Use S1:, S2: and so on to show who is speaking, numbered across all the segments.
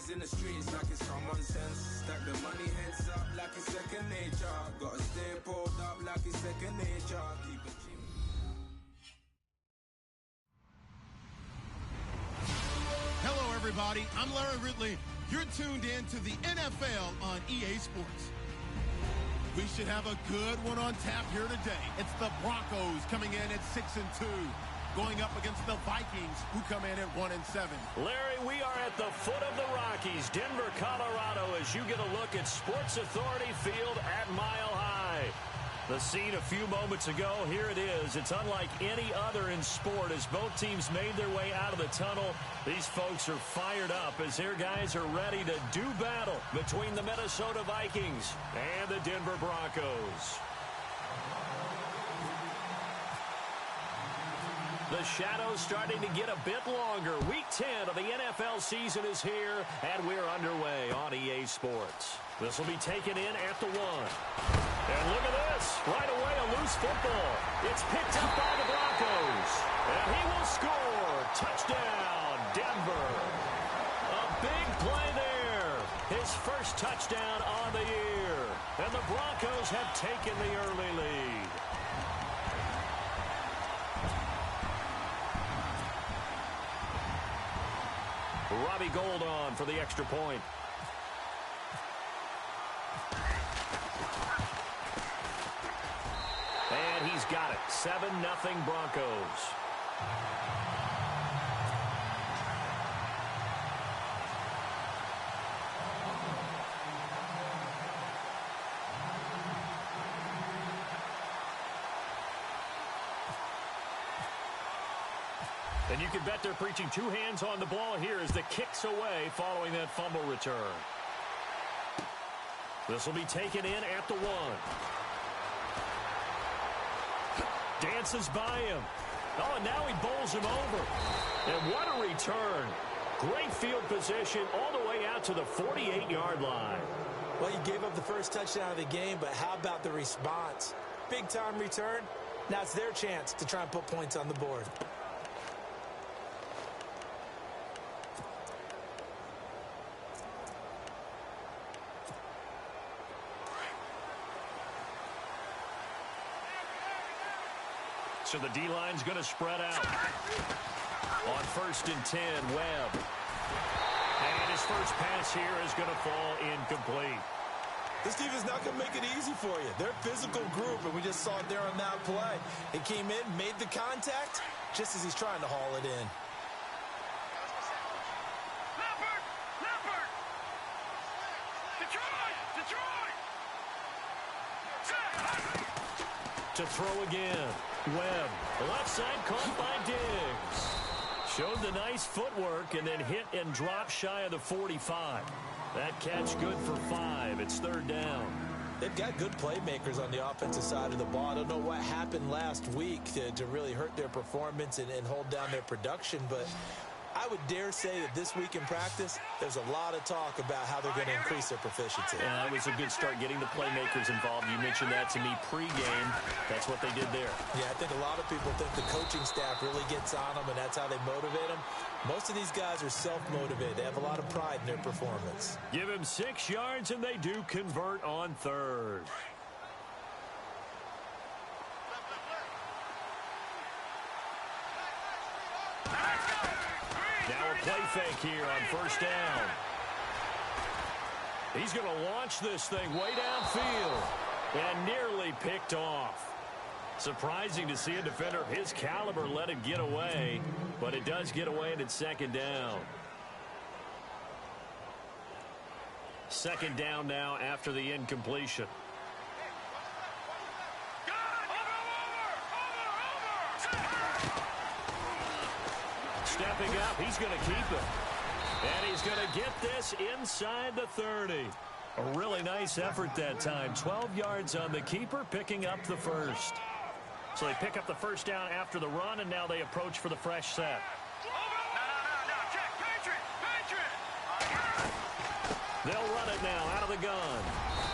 S1: Niggas in the streets like it's common sense. Stack the money heads up like it's second nature. Gotta stay pulled up like it's second nature. Keep it cheap.
S2: Hello, everybody. I'm Larry Ridley. You're tuned in to the NFL on EA Sports. We should have a good one on tap here today. It's the Broncos coming in at 6-2, going up against the Vikings, who come in at 1-7.
S3: Larry, we are at the foot of the Rockies, Denver, Colorado, as you get a look at Sports Authority Field at Mile High. The scene a few moments ago, here it is. It's unlike any other in sport as both teams made their way out of the tunnel. These folks are fired up as their guys are ready to do battle between the Minnesota Vikings and the Denver Broncos. The shadow's starting to get a bit longer. Week 10 of the NFL season is here, and we're underway on EA Sports. This will be taken in at the 1. And look at this. Right away, a loose football. It's picked up by the Broncos. And he will score. Touchdown, Denver. A big play there. His first touchdown on the year. And the Broncos have taken the early lead. Robbie Gould on for the extra point. And he's got it. 7-0 Broncos. And you can bet they're preaching two hands on the ball here as the kick's away following that fumble return. This will be taken in at the 1. Dances by him. Oh, and now he bowls him over. And what a return. Great field position all the way out to the 48-yard line.
S4: Well, you gave up the first touchdown of the game, but how about the response? Big-time return. Now it's their chance to try and put points on the board.
S3: So the D-line's going to spread out. On 1st and 10, Webb. And his first pass here is going to fall incomplete.
S4: This defense is not going to make it easy for you. They're a physical group, and we just saw it there on that play. He came in, made the contact, just as he's trying to haul it in.
S3: To throw again. Webb. Left side caught by Diggs. Showed the nice footwork and then hit and dropped shy of the 45. That catch good for 5. It's 3rd down.
S4: They've got good playmakers on the offensive side of the ball. I don't know what happened last week to really hurt their performance and hold down their production, but I would dare say that this week in practice, there's a lot of talk about how they're going to increase their proficiency.
S3: Yeah, it was a good start getting the playmakers involved. You mentioned that to me pregame. That's what they did there.
S4: Yeah, I think a lot of people think the coaching staff really gets on them, and that's how they motivate them. Most of these guys are self-motivated. They have a lot of pride in their performance.
S3: Give him 6 yards, and they do convert on 3rd. Now a play fake here on 1st down. He's going to launch this thing way downfield and nearly picked off. Surprising to see a defender of his caliber let it get away, but it does get away and it's 2nd down. 2nd down now after the incompletion. Stepping up, he's going to keep it. And he's going to get this inside the 30. A really nice effort that time. 12 yards on the keeper, picking up the first. So they pick up the 1st down after the run, and now they approach for the fresh set. They'll run it now out of the gun.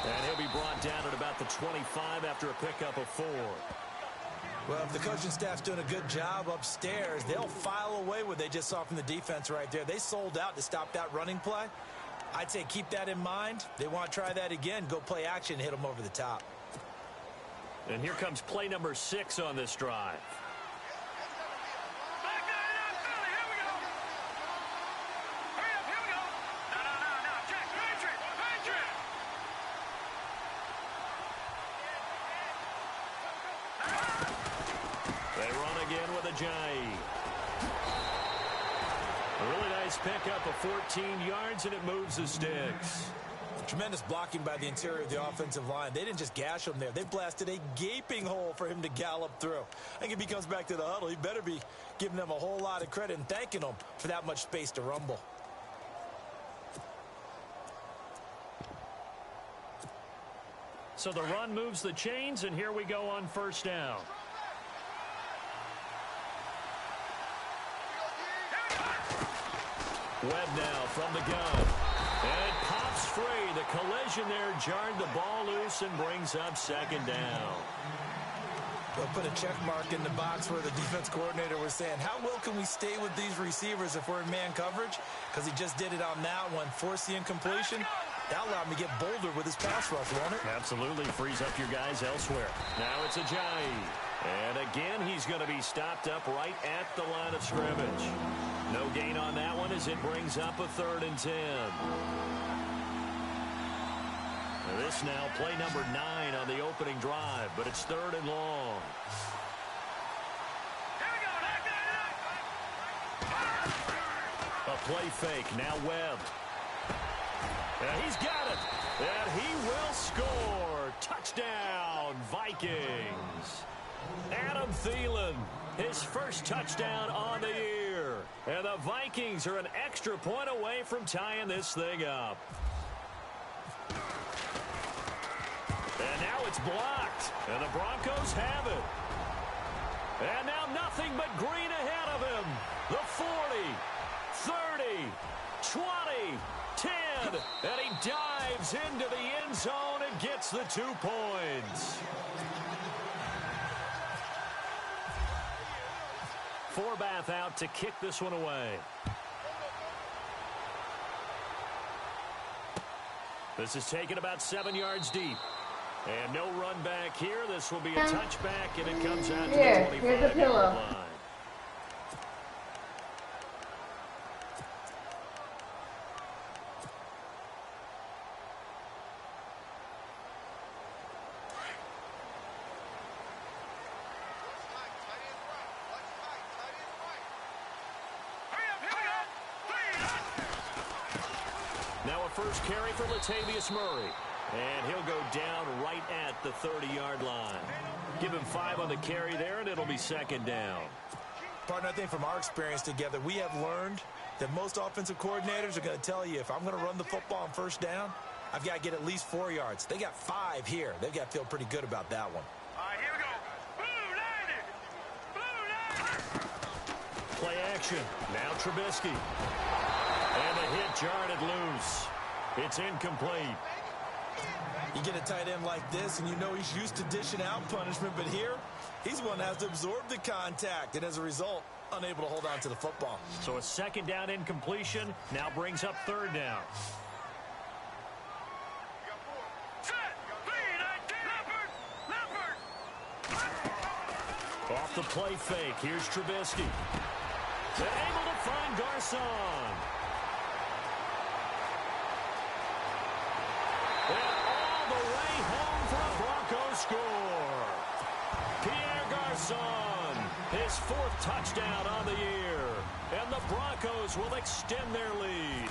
S3: And he'll be brought down at about the 25 after a pickup of 4.
S4: Well, if the coaching staff's doing a good job upstairs, they'll file away what they just saw from the defense right there. They sold out to stop that running play. I'd say keep that in mind. They want to try that again. Go play action, hit them over the top.
S3: And here comes play number 6 on this drive. They run again with a Jai. A really nice pickup of 14 yards, and it moves the sticks.
S4: Tremendous blocking by the interior of the offensive line. They didn't just gash him there. They blasted a gaping hole for him to gallop through. I think if he comes back to the huddle, he better be giving them a whole lot of credit and thanking them for that much space to rumble.
S3: So the run moves the chains, and here we go on first down. Webb now from the gun. And it pops free. The collision there jarred the ball loose and brings up second down.
S4: They'll put a check mark in the box where the defense coordinator was saying, how well can we stay with these receivers if we're in man coverage? Because he just did it on that one. Force the incompletion. That allowed him to get bolder with his pass rush, won't it?
S3: Absolutely. Frees up your guys elsewhere. Now it's a Jai. And again, he's going to be stopped up right at the line of scrimmage. No gain on that one as it brings up a 3rd and 10. This now play number 9 on the opening drive, but it's 3rd and long. A play fake. Now Webb. And he's got it. And he will score. Touchdown, Vikings. Adam Thielen, his first touchdown on the year. And the Vikings are an extra point away from tying this thing up. And now it's blocked. And the Broncos have it. And now nothing but green ahead of him. The 40, 30, 20, 10. And he dives into the end zone and gets the 2 points. Forbath out to kick this one away. This is taken about 7 yards deep. And no run back here. This will be a touchback, and it comes out to the 25-yard line. Now a first carry for Latavius Murray. And he'll go down right at the 30-yard line. Give him 5 on the carry there, and it'll be second down.
S4: Partner, I think from our experience together, we have learned that most offensive coordinators are going to tell you, if I'm going to run the football on first down, I've got to get at least 4 yards. They got 5 here. They've got to feel pretty good about that one.
S5: All right, here we go.
S3: Play action. Now Trubisky. And the hit jarred it loose. It's incomplete.
S4: You get a tight end like this, and you know he's used to dishing out punishment, but here, he's the one that has to absorb the contact, and as a result, unable to hold on to the football.
S3: So a second down incompletion now brings up 3rd down. Off the play fake, here's Trubisky. They're able to find Garcon. And all the way home for a Broncos score. Pierre Garcon, his 4th touchdown on the year. And the Broncos will extend their lead.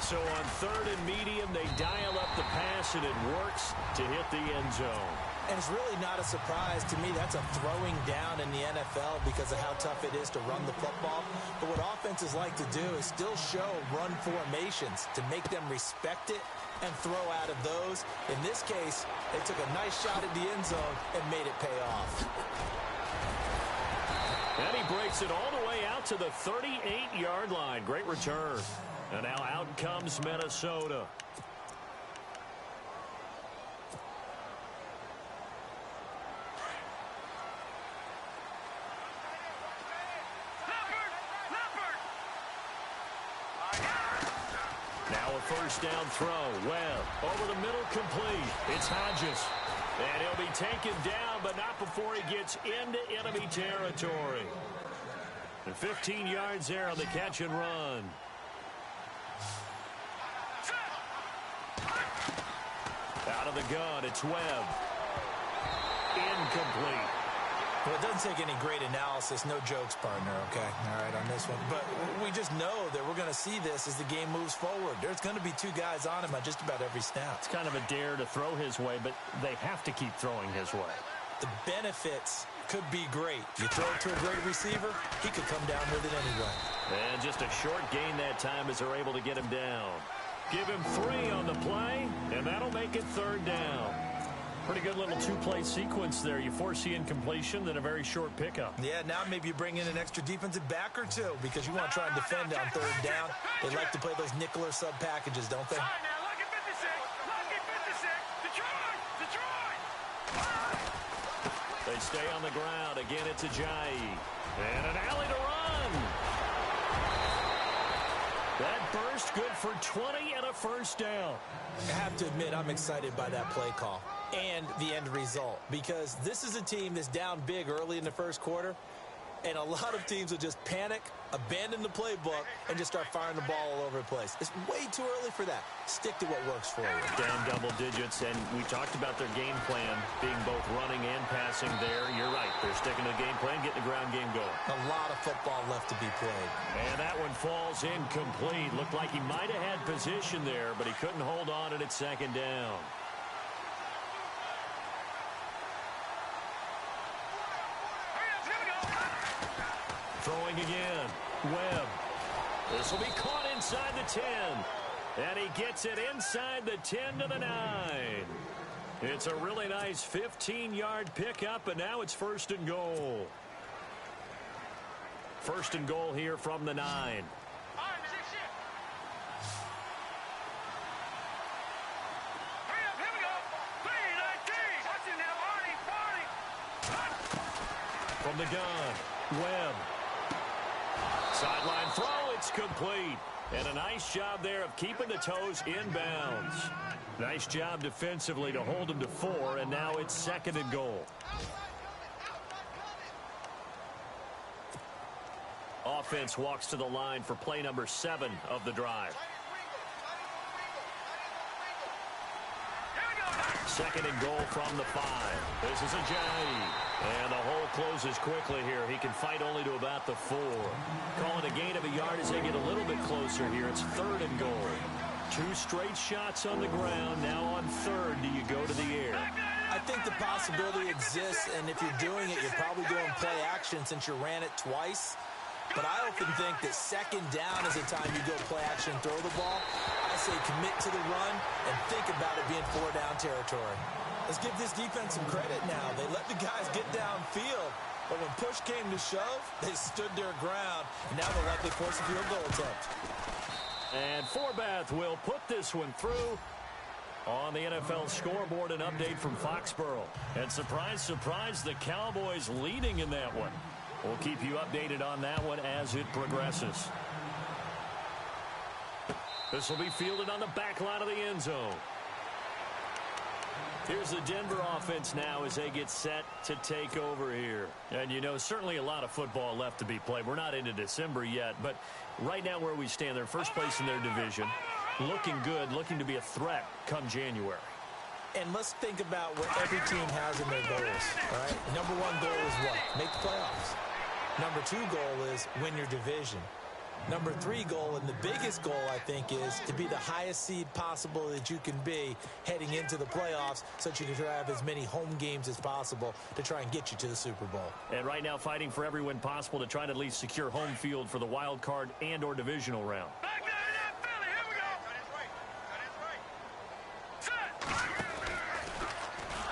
S3: So on 3rd and medium, they dial up the pass, and it works to hit the end zone.
S4: And it's really not a surprise to me. That's a throwing down in the NFL because of how tough it is to run the football. But what offenses like to do is still show run formations to make them respect it and throw out of those. In this case, they took a nice shot at the end zone and made it pay off.
S3: And he breaks it all the way out to the 38-yard line. Great return. And now out comes Minnesota. Now a first down throw. Webb over the middle, complete. It's Hodges. And he'll be taken down, but not before he gets into enemy territory. And 15 yards there on the catch and run. Out of the gun, it's Webb. Incomplete.
S4: Well, it doesn't take any great analysis. No jokes, partner, okay? All right, on this one. But we just know that we're going to see this as the game moves forward. There's going to be two guys on him on just about every snap.
S3: It's kind of a dare to throw his way, but they have to keep throwing his way.
S4: The benefits could be great. You throw it to a great receiver, he could come down with it anyway.
S3: And just a short gain that time as they're able to get him down. Give him 3 on the play, and that'll make it third down. Pretty good little two-play sequence there. You force the incompletion, then a very short pickup.
S4: Yeah, now maybe you bring in an extra defensive back or two because you want to try and defend on third down. They like to play those nickel or sub packages, don't they?
S3: They stay on the ground. Again, it's Ajayi. And an alley to run. That burst good for 20 and a first down.
S4: I have to admit, I'm excited by that play call and the end result because this is a team that's down big early in the first quarter, and a lot of teams will just panic, abandon the playbook, and just start firing the ball all over the place. It's way too early for that. Stick to what works for you.
S3: Down double digits, and we talked about their game plan being both running and passing there. You're right. They're sticking to the game plan, getting the ground game going.
S4: A lot of football left to be played.
S3: And that one falls incomplete. Looked like he might have had position there, but he couldn't hold on at second down. Throwing again. Webb. This will be caught inside the 10. And he gets it inside the 10 to the 9. It's a really nice 15-yard pickup, and now it's first and goal. First and goal here from the 9. From the gun, Webb. Sideline throw, it's complete. And a nice job there of keeping the toes inbounds. Nice job defensively to hold him to 4, and now it's second and goal. Offense walks to the line for play number 7 of the drive. Second and goal from the 5. This is Ajayi. And the hole closes quickly here. He can fight only to about the 4. Calling a gain of a yard as they get a little bit closer here. It's third and goal. 2 straight shots on the ground. Now on third, do you go to the air?
S4: I think the possibility exists, and if you're doing it, you're probably doing play action since you ran it twice. But I often think that second down is the time you go play action, throw the ball. I say commit to the run and think about it being 4-down territory. Let's give this defense some credit now. They let the guys get downfield, but when push came to shove, they stood their ground, and now they'll likely force a field goal attempt.
S3: And Forbath will put this one through. On the NFL scoreboard, an update from Foxborough. And surprise, surprise, the Cowboys leading in that one. We'll keep you updated on that one as it progresses. This will be fielded on the back line of the end zone. Here's the Denver offense now as they get set to take over here. And, you know, certainly a lot of football left to be played. We're not into December yet, but right now where we stand, they're first place in their division. Looking good, looking to be a threat come January.
S4: And let's think about what every team has in their goals, all right? Number 1 goal is what? Make the playoffs. Number 2 goal is win your division. Number 3 goal, and the biggest goal, I think, is to be the highest seed possible that you can be heading into the playoffs so that you can have as many home games as possible to try and get you to the Super Bowl.
S3: And right now fighting for every win possible to try to at least secure home field for the wild card and or divisional round.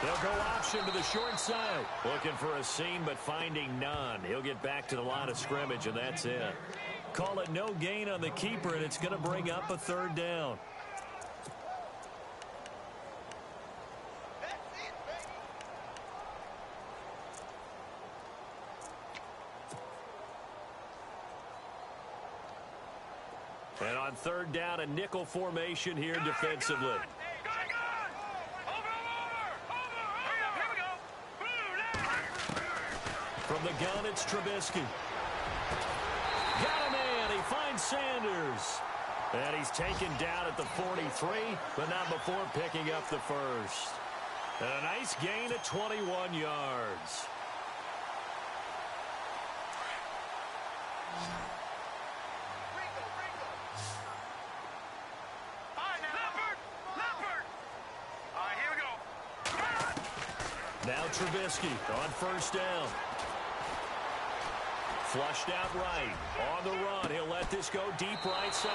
S3: They'll go option to the short side. Looking for a seam, but finding none. He'll get back to the line of scrimmage, and that's it. Call it no gain on the keeper, and it's going to bring up a third down. And on third down, a nickel formation here defensively. From the gun, it's Trubisky. Got a man. He finds Sanders. And he's taken down at the 43, but not before picking up the first. And a nice gain of 21 yards. Now Trubisky on first down. Flushed out right. On the run, he'll let this go deep right side.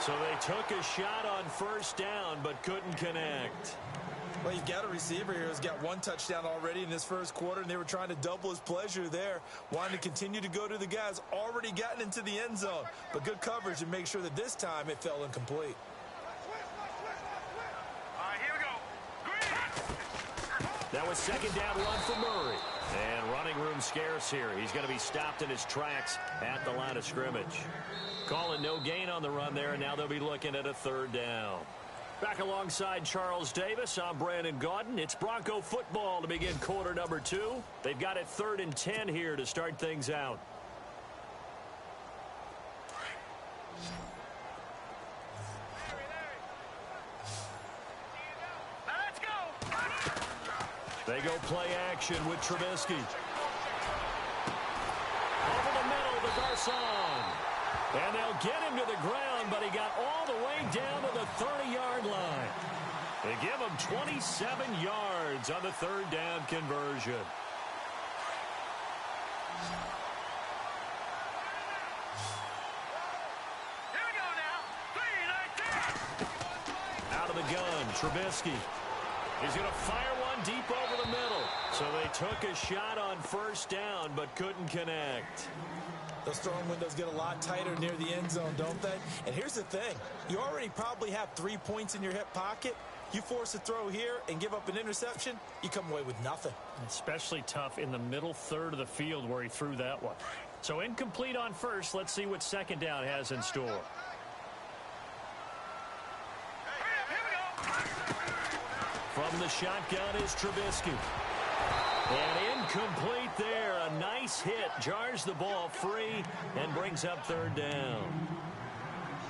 S3: So they took a shot on first down, but couldn't connect.
S4: Well, you've got a receiver here who's got one touchdown already in this first quarter, and they were trying to double his pleasure there. Wanting to continue to go to the guys already gotten into the end zone. But good coverage and make sure that this time it fell incomplete.
S3: That was second down run for Murray. And running room scarce here. He's going to be stopped in his tracks at the line of scrimmage. Calling no gain on the run there, and now they'll be looking at a third down. Back alongside Charles Davis, I'm Brandon Gaudin. It's Bronco football to begin quarter number 2. They've got it 3rd and 10 here to start things out. They go play action with Trubisky. Over the middle to Garcon. And they'll get him to the ground, but he got all the way down to the 30-yard line. They give him 27 yards on the third down conversion.
S5: Here we go now.
S3: Out of the gun, Trubisky. He's going to fire one deep over the middle. So they took a shot on first down, but couldn't connect.
S4: Those throwing windows get a lot tighter near the end zone, don't they? And here's the thing. You already probably have 3 points in your hip pocket. You force a throw here and give up an interception, you come away with nothing.
S6: Especially tough in the middle third of the field where he threw that one. So incomplete on first. Let's see what second down has in store.
S3: From the shotgun is Trubisky. And incomplete there. A nice hit. Jars the ball free and brings up third down.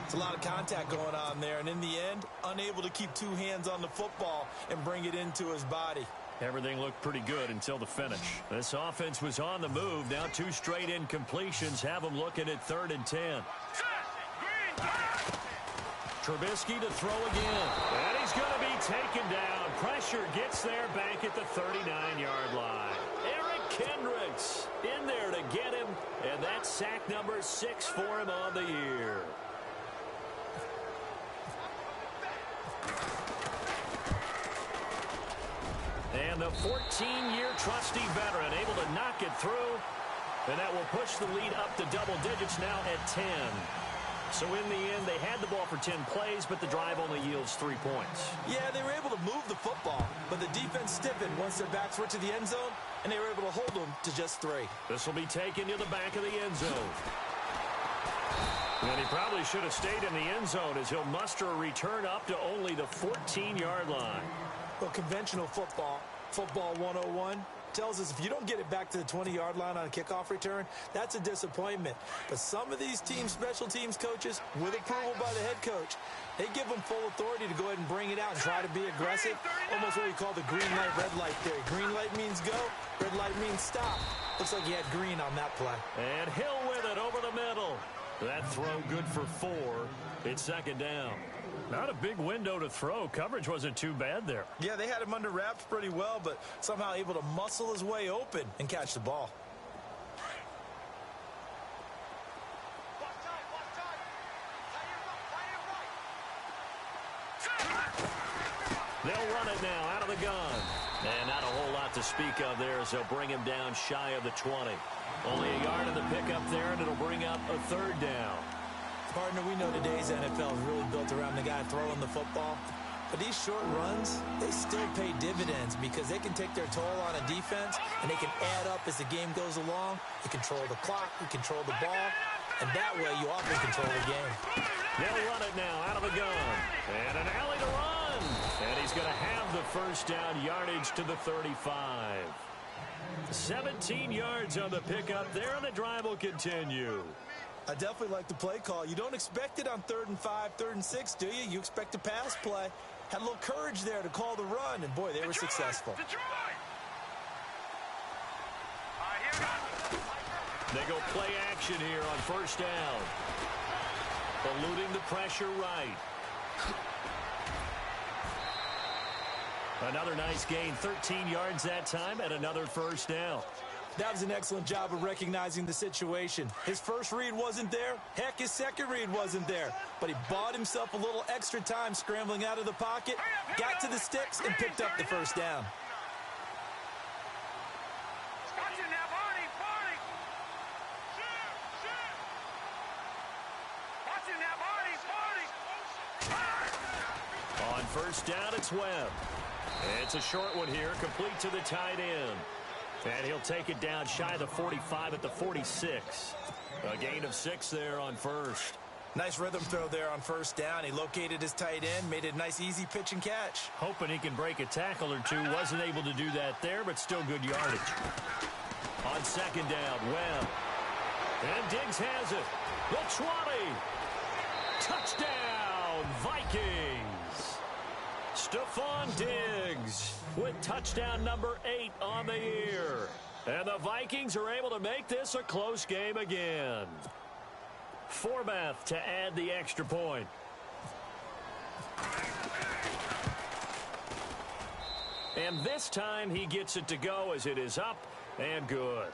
S4: It's a lot of contact going on there. And in the end, unable to keep 2 hands on the football and bring it into his body.
S3: Everything looked pretty good until the finish. This offense was on the move. Now 2 straight incompletions have them looking at 3rd and 10. Trubisky to throw again. And he's going to be taken down. Pressure gets there back at the 39-yard line. Eric Kendricks in there to get him. And that's sack number 6 for him on the year. And the 14-year trusty veteran able to knock it through. And that will push the lead up to double digits now at 10. So in the end, they had the ball for 10 plays, but the drive only yields 3 points.
S4: Yeah, they were able to move the football, but the defense stiffened once their backs were to the end zone, and they were able to hold them to just 3.
S3: This will be taken to the back of the end zone. And he probably should have stayed in the end zone as he'll muster a return up to only the 14-yard line.
S4: Well, conventional football 101, tells us if you don't get it back to the 20-yard line on a kickoff return, that's a disappointment. But some of these special teams coaches, with approval by the head coach, they give them full authority to go ahead and bring it out and try to be aggressive. Almost what we call the green light, red light theory. Green light means go, red light means stop. Looks like he had green on that play.
S3: And Hill with it over the middle. That throw good for 4. It's second down.
S6: Not a big window to throw. Coverage wasn't too bad there.
S4: Yeah, they had him under wraps pretty well, but somehow able to muscle his way open and catch the ball.
S3: They'll run it now out of the gun. And not a whole lot to speak of there as they'll bring him down shy of the 20. Only a yard in the pickup there, and it'll bring up a third down.
S4: Partner, we know today's NFL is really built around the guy throwing the football. But these short runs, they still pay dividends because they can take their toll on a defense, and they can add up as the game goes along. You control the clock, you control the ball, and that way you often control the game.
S3: They'll run it now out of the gun. And an alley to run. And he's going to have the first down, yardage to the 35. 17 yards on the pickup there, and the drive will continue.
S4: I definitely like the play call. You don't expect it on 3rd and 5, 3rd and 6, do you? You expect a pass play. Had a little courage there to call the run, and boy, they were successful.
S3: They go play action here on first down. Eluding the pressure right. Another nice gain, 13 yards that time, and another first down.
S4: That was an excellent job of recognizing the situation. His first read wasn't there. Heck, his second read wasn't there. But he bought himself a little extra time scrambling out of the pocket, got to the sticks, and picked up the first down.
S3: On first down, it's Webb. It's a short one here, complete to the tight end. And he'll take it down shy of the 45 at the 46. A gain of 6 there on first.
S4: Nice rhythm throw there on first down. He located his tight end, made it a nice easy pitch and catch.
S3: Hoping he can break a tackle or two. Wasn't able to do that there, but still good yardage. On second down, Webb. And Diggs has it. The 20. Touchdown, Vikings. Stephon Diggs with touchdown number 8 on the year. And the Vikings are able to make this a close game again. Forbath to add the extra point. And this time he gets it to go as it is up and good.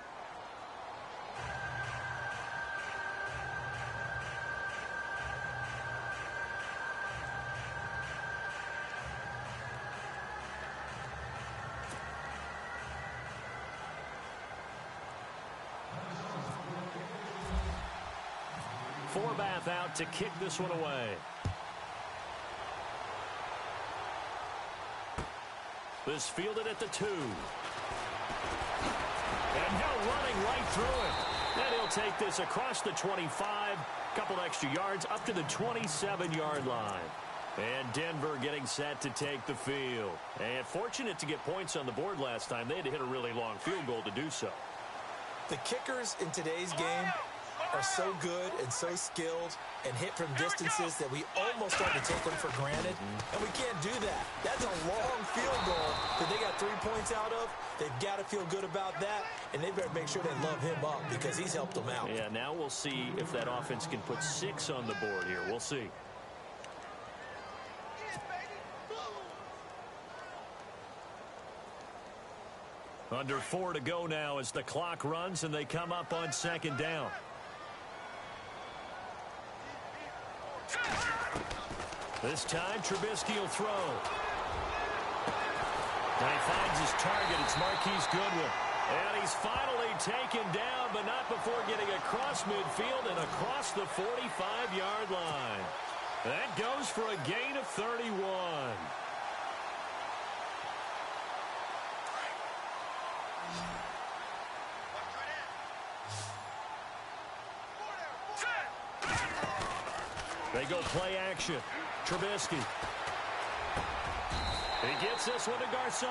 S3: Forbath out to kick this one away. This fielded at the 2. And now running right through it. And he'll take this across the 25. Couple extra yards up to the 27-yard line. And Denver getting set to take the field. And fortunate to get points on the board last time. They had to hit a really long field goal to do so.
S4: The kickers in today's game are so good and so skilled and hit from distances that we almost start to take them for granted, and we can't do that. That's a long field goal that they got 3 points out of. They've got to feel good about that, and they better make sure they love him up because he's helped them out.
S3: Yeah, now we'll see if that offense can put 6 on the board here. We'll see. Under 4 to go now as the clock runs and they come up on second down. This time, Trubisky will throw. And he finds his target. It's Marquise Goodwin. And he's finally taken down, but not before getting across midfield and across the 45-yard line. That goes for a gain of 31. They go play action. Trubisky. He gets this one to Garcon.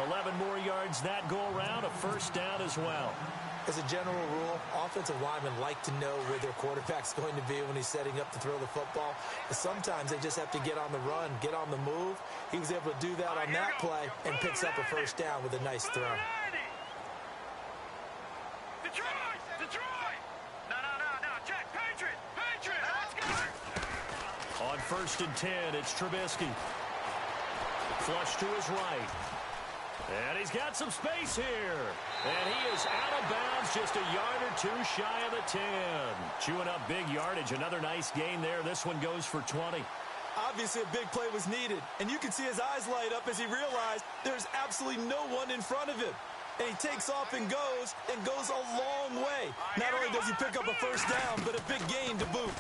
S3: 11 more yards that go around. A first down as well.
S4: As a general rule, offensive linemen like to know where their quarterback's going to be when he's setting up to throw the football. But sometimes they just have to get on the run, get on the move. He was able to do that on that play and picks up a first down with a nice throw.
S3: On first and 10, it's Trubisky. Flush to his right. And he's got some space here. And he is out of bounds just a yard or two shy of the 10. Chewing up big yardage. Another nice gain there. This one goes for 20.
S4: Obviously, a big play was needed. And you can see his eyes light up as he realized there's absolutely no one in front of him. And he takes off and goes a long way. Not only does he pick up a first down, but a big gain to boot.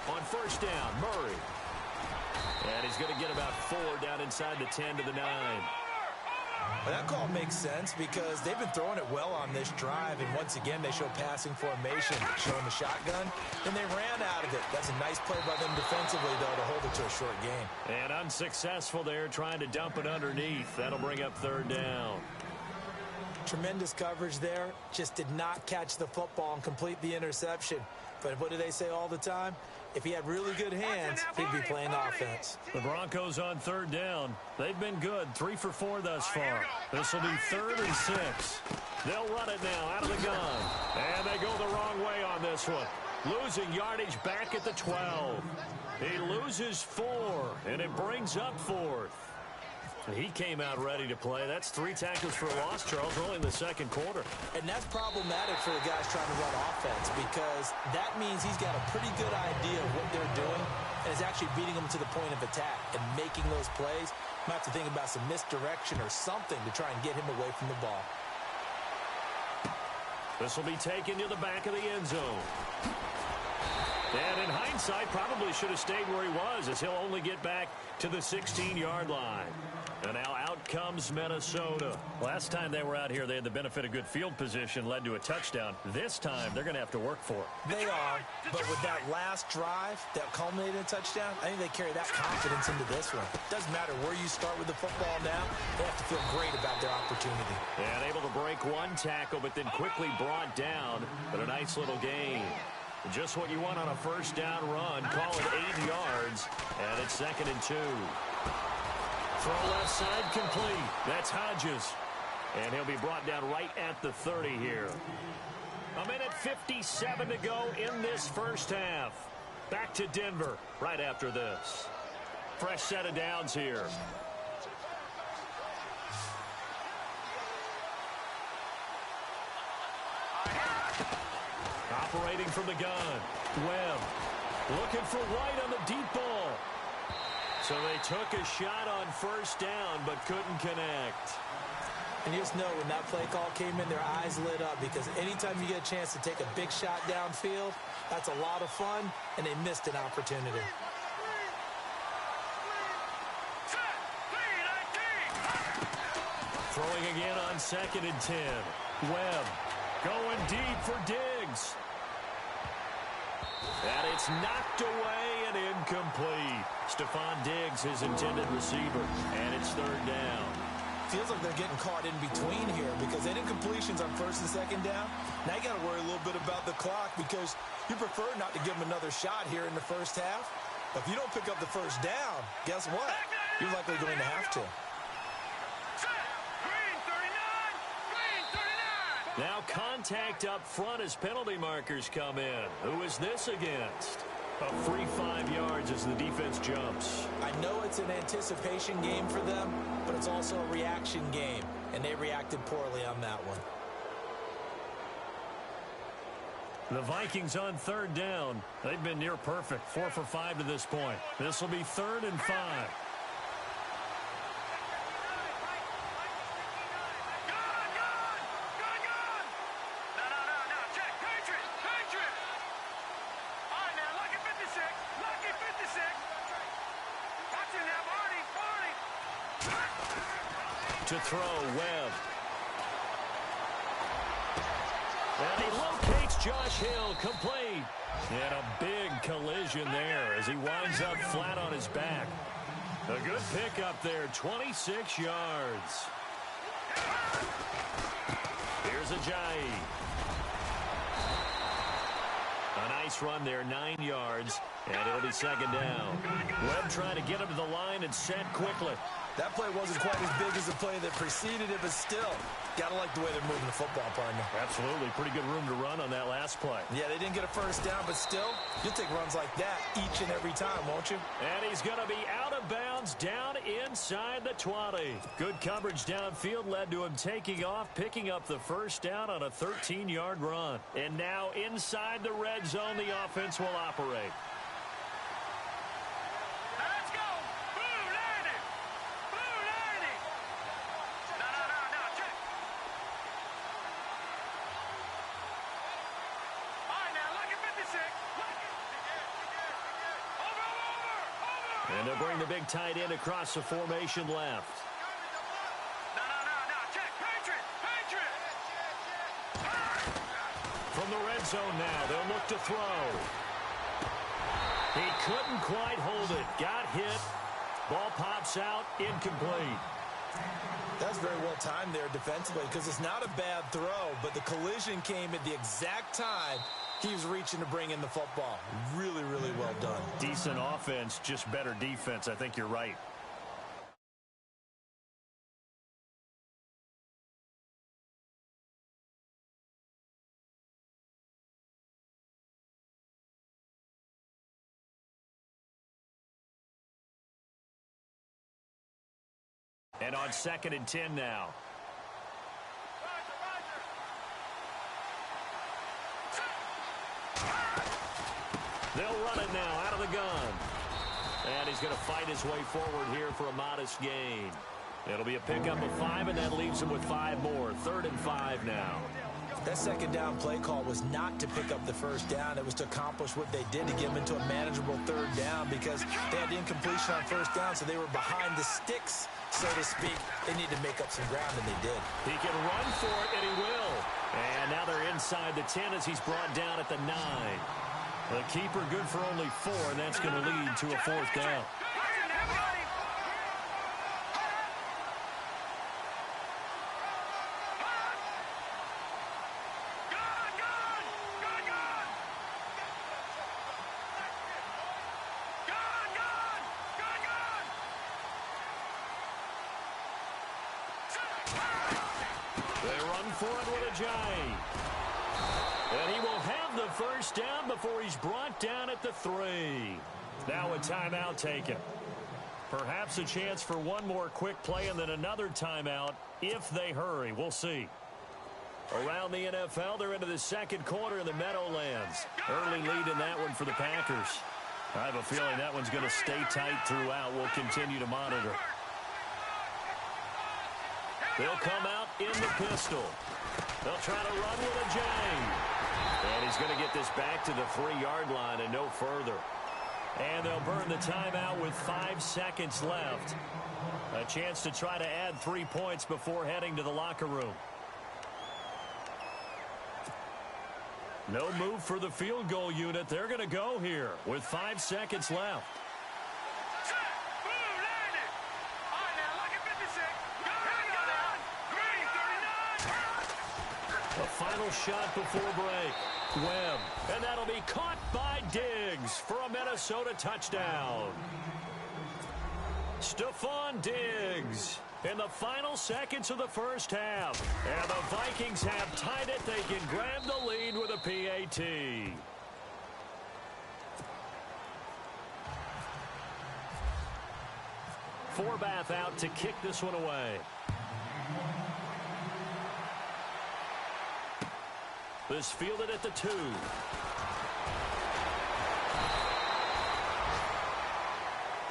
S3: On first down, Murray. And he's going to get about 4 down inside the 10 to the 9.
S4: Well, that call makes sense because they've been throwing it well on this drive, and once again, they show passing formation, showing the shotgun, and they ran out of it. That's a nice play by them defensively, though, to hold it to a short game.
S6: And unsuccessful there, trying to dump it underneath. That'll bring up third down.
S4: Tremendous coverage there. Just did not catch the football and complete the interception. But what do they say all the time? If he had really good hands, he'd be playing offense.
S6: The Broncos on third down. They've been good, 3 for 4 thus far. This will be 3rd and 6. They'll run it now out of the gun. And they go the wrong way on this one. Losing yardage back at the 12. He loses 4, and it brings up 4th. He came out ready to play. That's 3 tackles for a loss, Charles, early in the second quarter.
S4: And that's problematic for the guys trying to run offense because that means he's got a pretty good idea of what they're doing and is actually beating them to the point of attack and making those plays. Might have to think about some misdirection or something to try and get him away from the ball.
S6: This will be taken to the back of the end zone. And in hindsight, probably should have stayed where he was as he'll only get back to the 16-yard line. And now out comes Minnesota. Last time they were out here, they had the benefit of good field position, led to a touchdown. This time, they're going to have to work for it.
S4: They are, but with that last drive that culminated in a touchdown, I think they carry that confidence into this one. Doesn't matter where you start with the football now, they have to feel great about their opportunity.
S6: And able to break one tackle, but then quickly brought down, but a nice little gain. Just what you want on a first down run. Call it 8 yards, and it's 2nd and 2. Throw left side complete. That's Hodges. And he'll be brought down right at the 30 here. 1:57 to go in this first half. Back to Denver right after this. Fresh set of downs here. Operating from the gun. Webb looking for White on the deep ball. So they took a shot on first down but couldn't connect.
S4: And you just know when that play call came in, their eyes lit up because anytime you get a chance to take a big shot downfield, that's a lot of fun, and they missed an opportunity.
S6: Throwing again on 2nd and 10. Webb going deep for Diggs. And it's knocked away and incomplete. Stephon Diggs, his intended receiver, and it's 3rd down.
S4: Feels like they're getting caught in between here because they did completions on 1st and 2nd down. Now you got to worry a little bit about the clock because you prefer not to give them another shot here in the first half. But if you don't pick up the first down, guess what? You're likely going to have to.
S6: Now contact up front as penalty markers come in. Who is this against? A free 5 yards as the defense jumps.
S4: I know it's an anticipation game for them, but it's also a reaction game, and they reacted poorly on that one.
S6: The Vikings on 3rd down. They've been near perfect, 4 for 5 to this point. This will be 3rd and 5. To throw, Webb. And he locates Josh Hill, complete. And a big collision there as he winds up flat on his back. A good pickup there, 26 yards. Here's Ajayi. A nice run there, 9 yards, and it'll be 2nd down. Webb trying to get him to the line and set quickly.
S4: That play wasn't quite as big as the play that preceded it, but still, got to like the way they're moving the football, partner.
S6: Absolutely. Pretty good room to run on that last play.
S4: Yeah, they didn't get a first down, but still, you'll take runs like that each and every time, won't you?
S6: And he's going to be out of bounds down inside the 20. Good coverage downfield led to him taking off, picking up the first down on a 13-yard run. And now inside the red zone, the offense will operate. And they'll bring the big tight end across the formation left.
S3: From the red zone now, they'll look to throw. He couldn't quite hold it. Got hit. Ball pops out, incomplete.
S4: That's very well timed there defensively because it's not a bad throw, but the collision came at the exact time he was reaching to bring in the football. Really, really well done.
S3: Decent offense, just better defense. I think you're right. And on 2nd and 10 now. They'll run it now out of the gun. And he's going to fight his way forward here for a modest gain. It'll be a pickup of 5, and that leaves him with 5 more. 3rd and 5 now.
S4: That second down play call was not to pick up the first down. It was to accomplish what they did to get them into a manageable 3rd down because they had incompletion on 1st down, so they were behind the sticks, so to speak. They need to make up some ground, and they did.
S3: He can run for it, and he will. And now they're inside the 10 as he's brought down at the 9. The keeper good for only 4, and that's going to lead to a 4th down. For it with a giant. And he will have the first down before he's brought down at the 3. Now a timeout taken. Perhaps a chance for one more quick play and then another timeout if they hurry. We'll see. Around the NFL, they're into the 2nd quarter in the Meadowlands. Early lead in that one for the Packers. I have a feeling that one's going to stay tight throughout. We'll continue to monitor. They'll come out in the pistol. They'll try to run with a J. And he's going to get this back to the 3-yard line and no further. And they'll burn the timeout with 5 seconds left. A chance to try to add 3 points before heading to the locker room. No move for the field goal unit. They're going to go here with 5 seconds left. The final shot before break. Webb. And that'll be caught by Diggs for a Minnesota touchdown. Stephon Diggs in the final seconds of the first half. And the Vikings have tied it. They can grab the lead with a PAT. Forbath out to kick this one away. This fielded at the 2.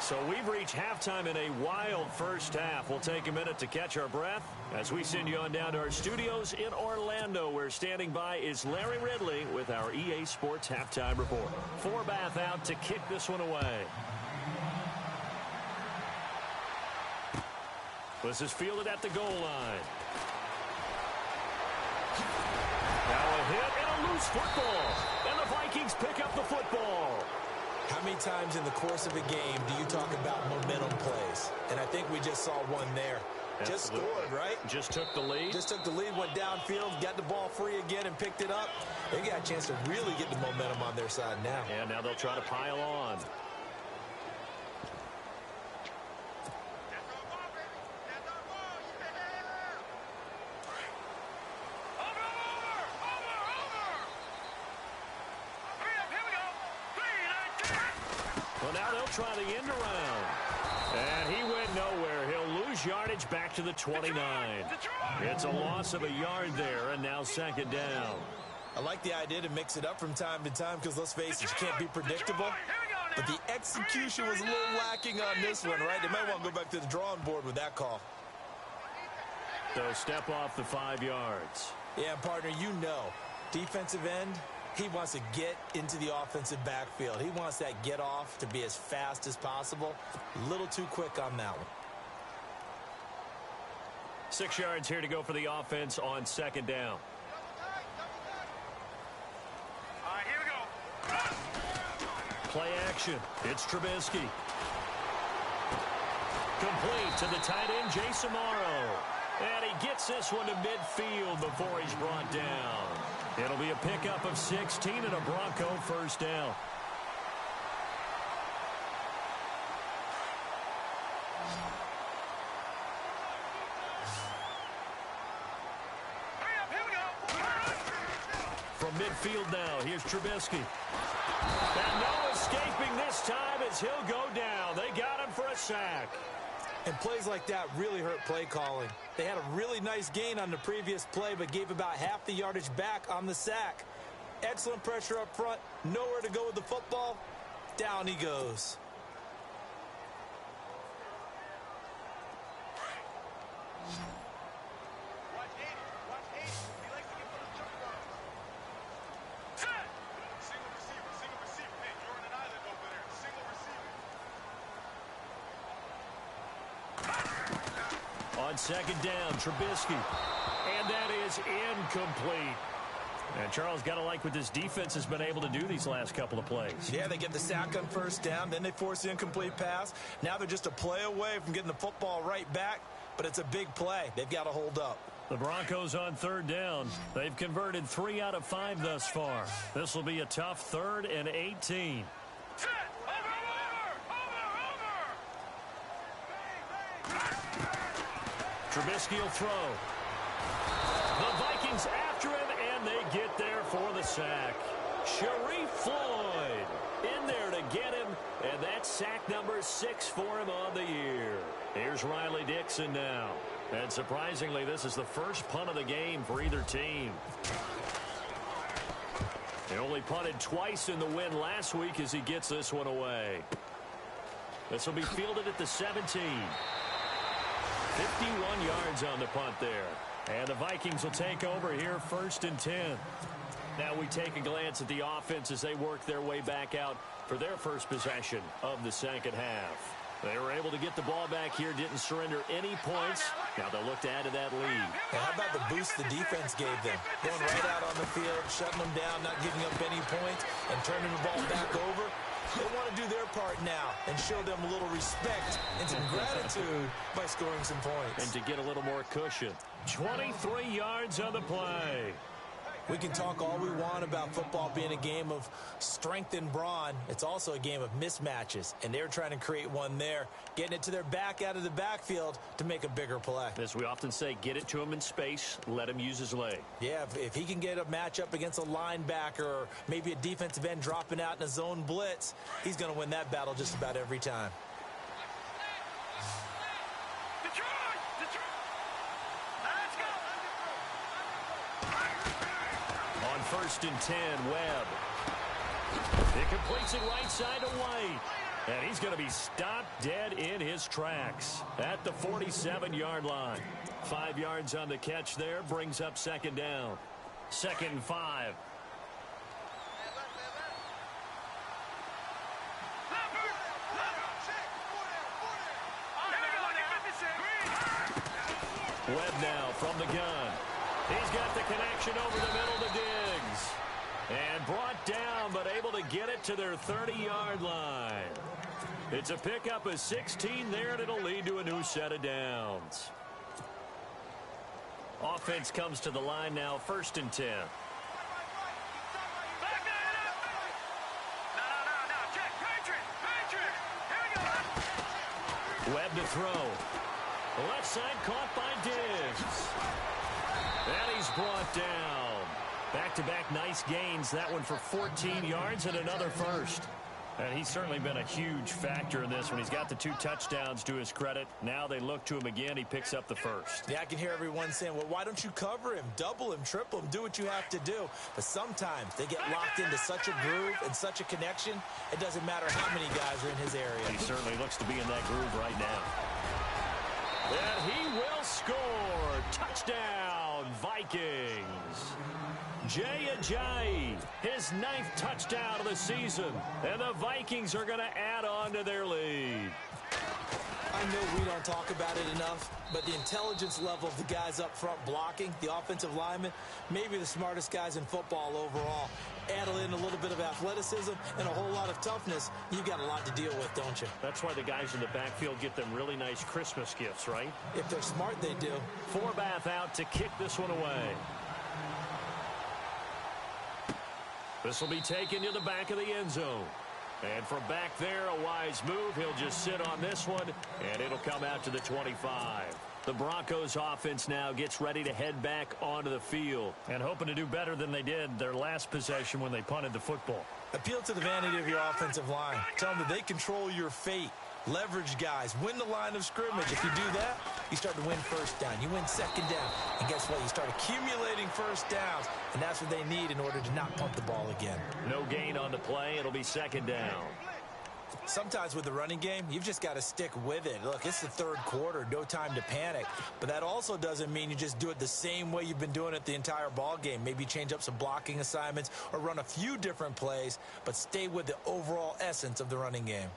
S3: So we've reached halftime in a wild first half. We'll take a minute to catch our breath as we send you on down to our studios in Orlando, where standing by is Larry Ridley with our EA Sports Halftime Report. Forbath out to kick this one away. This is fielded at the goal line. Now a hit and a loose football. And the Vikings pick up the football.
S4: How many times in the course of a game do you talk about momentum plays? And I think we just saw one there. Absolutely. Just scored, right?
S3: Just took the lead.
S4: Just took the lead, went downfield, got the ball free again and picked it up. They got a chance to really get the momentum on their side now.
S3: And now they'll try to pile on. Try the end around. And he went nowhere. He'll lose yardage back to the 29. It's a loss of a yard there, and now 2nd down.
S4: I like the idea to mix it up from time to time because, let's face it, you can't be predictable. But the execution was a little lacking on this one, right? They might want to go back to the drawing board with that call.
S3: So step off the 5 yards.
S4: Yeah, partner, you know, defensive end, he wants to get into the offensive backfield. He wants that get off to be as fast as possible. A little too quick on that one.
S3: 6 yards here to go for the offense on 2nd down.
S6: Play action. It's Trubisky. Complete to the tight end, Jason Morrow. And he gets this one to midfield before he's brought down. It'll be a pickup of 16 and a Bronco first down. From midfield now, here's Trubisky. And no escaping this time as he'll go down. They got him for a sack.
S4: And plays like that really hurt play calling. They had a really nice gain on the previous play, but gave about half the yardage back on the sack. Excellent pressure up front. Nowhere to go with the football. Down he goes.
S6: On second down, Trubisky. And that is incomplete. And Charles, got to like what this defense has been able to do these last couple of plays.
S4: Yeah, they get the sack on first down, then they force the incomplete pass. Now they're just a play away from getting the football right back, but it's a big play. They've got to hold up.
S6: The Broncos on third down. They've converted 3 out of 5 thus far. This will be a tough 3rd and 18. Trubisky will throw. The Vikings after him, and they get there for the sack. Sharif Floyd in there to get him, and that's sack number 6 for him on the year. Here's Riley Dixon now. And surprisingly, this is the first punt of the game for either team. He only punted twice in the win last week as he gets this one away. This will be fielded at the 17. 51 yards on the punt there. And the Vikings will take over here 1st and 10. Now we take a glance at the offense as they work their way back out for their first possession of the second half. They were able to get the ball back here, didn't surrender any points. Now they'll look to add to that lead.
S4: Now how about the boost the defense gave them? Going right out on the field, shutting them down, not giving up any points, and turning the ball back over. They want to do their part now and show them a little respect and some gratitude by scoring some points.
S6: And to get a little more cushion. 23 yards on the play.
S4: We can talk all we want about football being a game of strength and brawn. It's also a game of mismatches, and they're trying to create one there, getting it to their back out of the backfield to make a bigger play.
S6: As we often say, get it to him in space, let him use his leg.
S4: Yeah, if he can get a matchup against a linebacker or maybe a defensive end dropping out in a zone blitz, he's going to win that battle just about every time.
S6: On 1st and 10, Webb. It completes it right side to White. And he's going to be stopped dead in his tracks at the 47-yard line. 5 yards on the catch there, brings up 2nd down. 2nd and 5. Webb now from the gun. He's got the connection over the middle to Diggs. And brought down, but able to get it to their 30-yard line. It's a pickup of 16 there, and it'll lead to a new set of downs. Offense comes to the line now, 1st and 10. Webb to throw. The left side caught by Diggs. And he's brought down. Back-to-back nice gains. That one for 14 yards and another first. And he's certainly been a huge factor in this when he's got the 2 touchdowns to his credit. Now they look to him again. He picks up the first.
S4: Yeah, I can hear everyone saying, well, why don't you cover him? Double him, triple him, do what you have to do. But sometimes they get locked into such a groove and such a connection, it doesn't matter how many guys are in his area.
S6: He certainly looks to be in that groove right now. And he will score. Touchdown, Vikings. Jay Ajayi, his 9th touchdown of the season. And the Vikings are going to add on to their lead.
S4: I I know we don't talk about it enough, but the intelligence level of the guys up front blocking, the offensive linemen, maybe the smartest guys in football overall. Add in a little bit of athleticism and a whole lot of toughness, you've got a lot to deal with, don't you?
S6: That's why the guys in the backfield get them really nice Christmas gifts, right?
S4: If they're smart, they do.
S6: Forbath out to kick this one away. This will be taken to the back of the end zone. And from back there, a wise move. He'll just sit on this one, and it'll come out to the 25. The Broncos offense now gets ready to head back onto the field. And hoping to do better than they did their last possession when they punted the football.
S4: Appeal to the vanity of your offensive line. Tell them that they control your fate. Leverage guys. Win the line of scrimmage. If you do that, you start to win first down. You win second down. And guess what? You start accumulating first downs. And that's what they need in order to not punt the ball again.
S6: No gain on the play. It'll be second down.
S4: Sometimes with the running game, you've just got to stick with it. Look, it's the third quarter. No time to panic. But that also doesn't mean you just do it the same way you've been doing it the entire ball game. Maybe change up some blocking assignments or run a few different plays, but stay with the overall essence of the running game.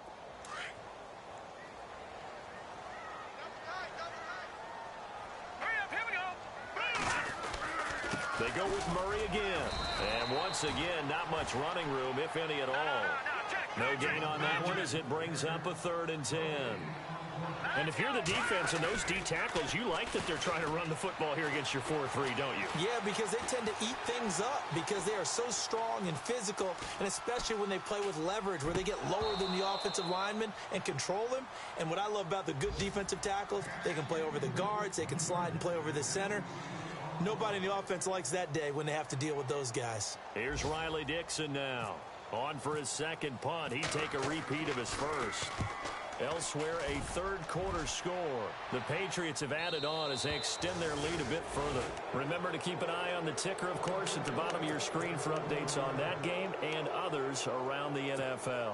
S6: They go with Murray again. And once again, not much running room, if any at all. No gain on that one as it brings up a 3rd and 10. And if you're the defense and those D tackles, you like that they're trying to run the football here against your 4-3, don't you?
S4: Yeah, because they tend to eat things up because they are so strong and physical, and especially when they play with leverage where they get lower than the offensive linemen and control them. And what I love about the good defensive tackles, they can play over the guards, they can slide and play over the center. Nobody in the offense likes that day when they have to deal with those guys.
S6: Here's Riley Dixon now. On for his second punt. He'd take a repeat of his first. Elsewhere, a third quarter score. The Patriots have added on as they extend their lead a bit further. Remember to keep an eye on the ticker, of course, at the bottom of your screen for updates on that game and others around the NFL.